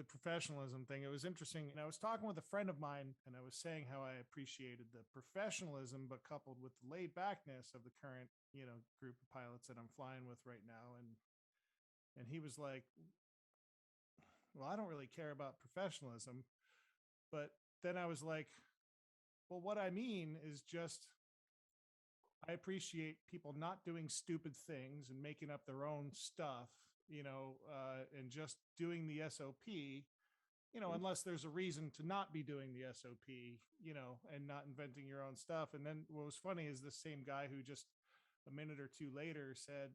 professionalism thing, it was interesting. And I was talking with a friend of mine, and I was saying how I appreciated the professionalism, but coupled with the laid backness of the current, group of pilots that I'm flying with right now. And he was like, well, I don't really care about professionalism. But then I was like, well, what I mean is just I appreciate people not doing stupid things and making up their own stuff, and just doing the SOP, unless there's a reason to not be doing the SOP, and not inventing your own stuff. And then what was funny is the same guy who just a minute or two later said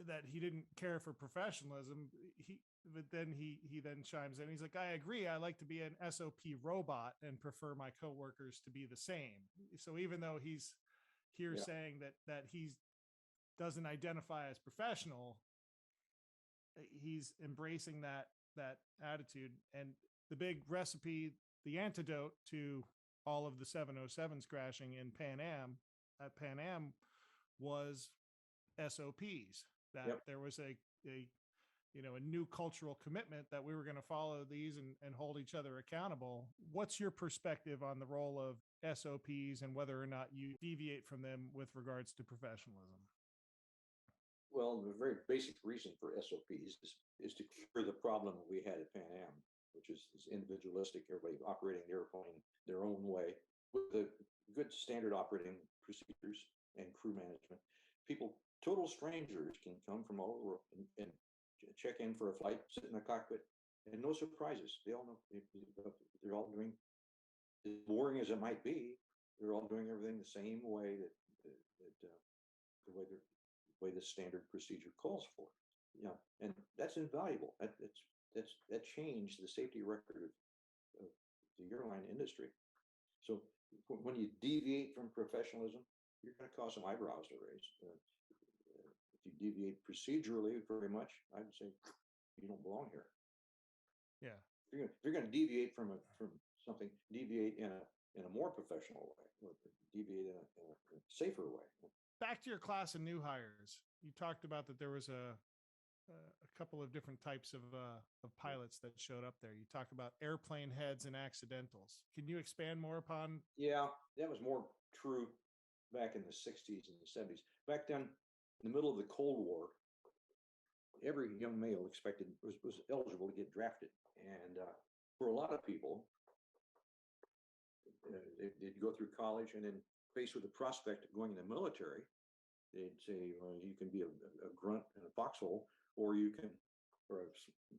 that he didn't care for professionalism. But then he then chimes in. He's like, I agree. I like to be an SOP robot and prefer my coworkers to be the same. So even though he's here Yeah. saying that he doesn't identify as professional, he's embracing that attitude. And the big recipe, the antidote to all of the 707s crashing in Pan Am at Pan Am was SOPs. That Yep. there was a new cultural commitment that we were going to follow these and hold each other accountable. What's your perspective on the role of SOPs and whether or not you deviate from them with regards to professionalism? Well, the very basic reason for SOPs is to cure the problem we had at Pan Am, which is individualistic, everybody operating the airplane their own way with the good standard operating procedures and crew management. People, total strangers, can come from all over the world and check in for a flight, sit in the cockpit, and no surprises. They all know they're all doing, as boring as it might be, they're all doing everything the same way the way the standard procedure calls for. And that's invaluable. That changed the safety record of the airline industry. So when you deviate from professionalism, you're going to cause some eyebrows to raise. If you deviate procedurally very much, I would say you don't belong here. Yeah. If you're going to deviate from something, deviate in a more professional way, or deviate in a safer way. Back to your class of new hires, you talked about that there was a couple of different types of pilots that showed up there. You talk about airplane heads and accidentals. Can you expand more upon? Yeah, that was more true back in the 60s and the 70s. Back then, in the middle of the Cold War, every young male was eligible to get drafted. And for a lot of people, they'd go through college and then faced with the prospect of going in the military, they'd say, well, you can be a grunt in a foxhole, or or a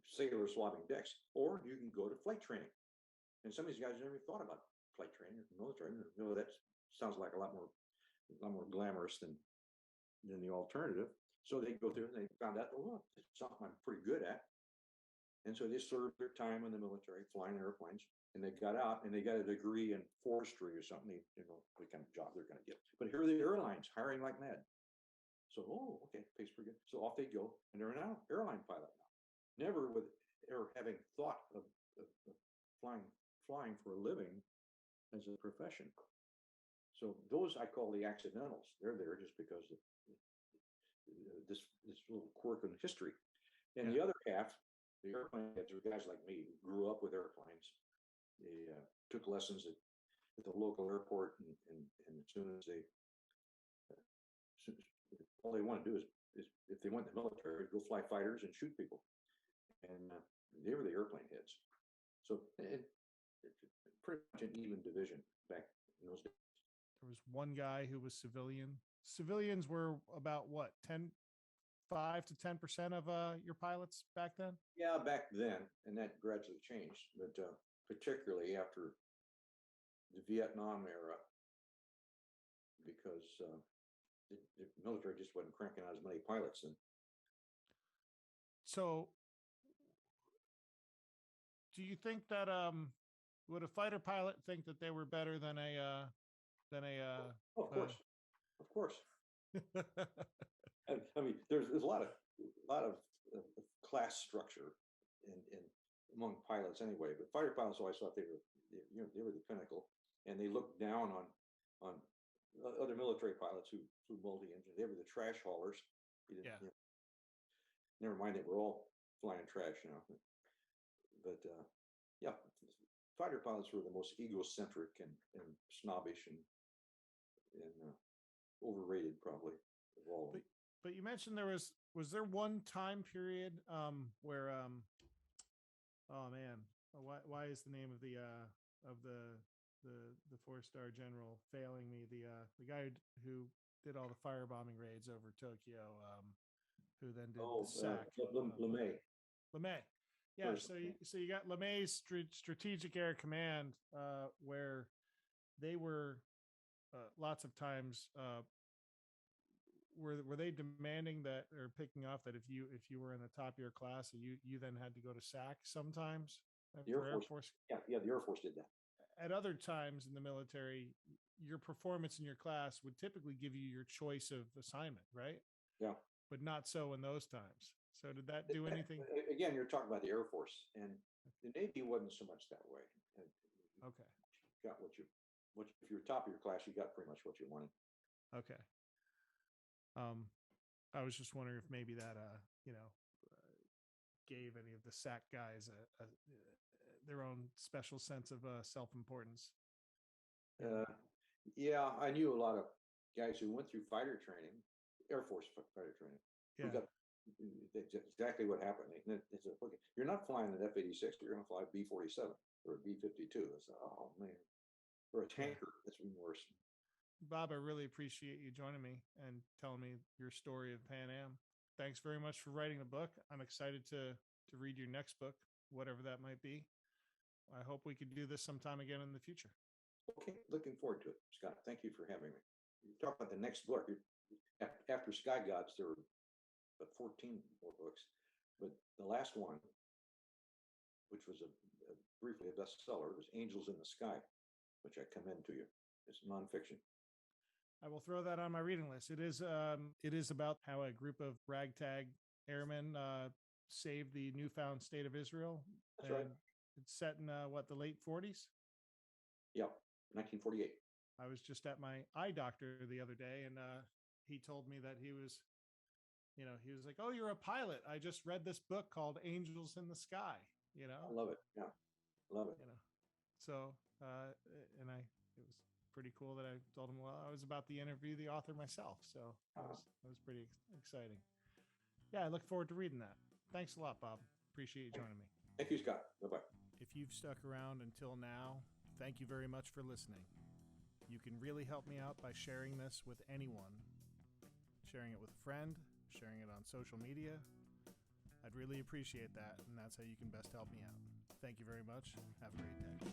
sailor swabbing decks, or you can go to flight training. And some of these guys never thought about flight training or military. No, that sounds like a lot more glamorous than the alternative. So they go through and they found out, oh, it's something I'm pretty good at. And so they served their time in the military, flying airplanes, and they got out and they got a degree in forestry or something. They know what kind of job they're going to get. But here are the airlines hiring like mad. So, oh, okay, pays pretty good. So off they go, and they're an airline pilot now. Never with ever having thought of flying for a living as a profession. So those I call the accidentals. They're there just because of this little quirk in history. And the other half, the airplane heads, are guys like me who grew up with airplanes. They took lessons at the local airport, and as soon as all they want to do is if they went in the military, go fly fighters and shoot people. And they were the airplane heads. So pretty much an even division back in those days. There was one guy who was civilian. Civilians were about what, 5 to 10% of your pilots back then? Yeah, back then, and that gradually changed, but particularly after the Vietnam era, because the military just wasn't cranking out as many pilots. And so, do you think that would a fighter pilot think that they were better than a oh, of course. I mean, there's a lot of class structure in among pilots anyway. But fighter pilots always thought they were the pinnacle, and they looked down on other military pilots who flew multi-engine. They were the trash haulers. Never mind that we're all flying trash, But yeah, fighter pilots were the most egocentric and snobbish and overrated probably of all. But you mentioned was there one time period where oh man, why is the name of the 4-star general failing me, the guy who did all the firebombing raids over Tokyo, who then did the SAC, LeMay. Yeah, so you got LeMay's Strategic Air Command, where they were lots of times were they demanding that, or picking off that if you were in the top of your class, you then had to go to SAC sometimes? The Air Force. Yeah, the Air Force did that. At other times in the military, your performance in your class would typically give you your choice of assignment, right? Yeah. But not so in those times. So did that do anything? Again, you're talking about the Air Force, and the Navy wasn't so much that way. Okay. You got what if you're top of your class, you got pretty much what you wanted. Okay. I was just wondering if maybe that gave any of the SAC guys their own special sense of self-importance. Yeah, I knew a lot of guys who went through fighter training, Air Force fighter training. Yeah. Who got exactly what happened. They said, okay, you're not flying an F-86, you're going to fly a B-47 or a B-52. I said, oh man, or a tanker. That's even worse. Bob, I really appreciate you joining me and telling me your story of Pan Am. Thanks very much for writing the book. I'm excited to read your next book, whatever that might be. I hope we could do this sometime again in the future. Okay, looking forward to it, Scott. Thank you for having me. You talk about the next book. After SkyGods, there were 14 more books, but the last one, which was briefly a bestseller, was Angels in the Sky, which I commend to you. It's nonfiction. I will throw that on my reading list. It is about how a group of ragtag airmen saved the newfound state of Israel. That's right. It's set in the late 40s? Yeah, 1948. I was just at my eye doctor the other day, and he told me that he was like, "Oh, you're a pilot. I just read this book called Angels in the Sky." I love it. Yeah, love it. So it was pretty cool that I told him, well, I was about to interview the author myself. So that was pretty exciting. Yeah, I look forward to reading that. Thanks a lot, Bob. Appreciate you joining me. Thank you, Scott. Bye-bye. If you've stuck around until now, thank you very much for listening. You can really help me out by sharing this with anyone, sharing it with a friend, sharing it on social media. I'd really appreciate that, and that's how you can best help me out. Thank you very much. Have a great day.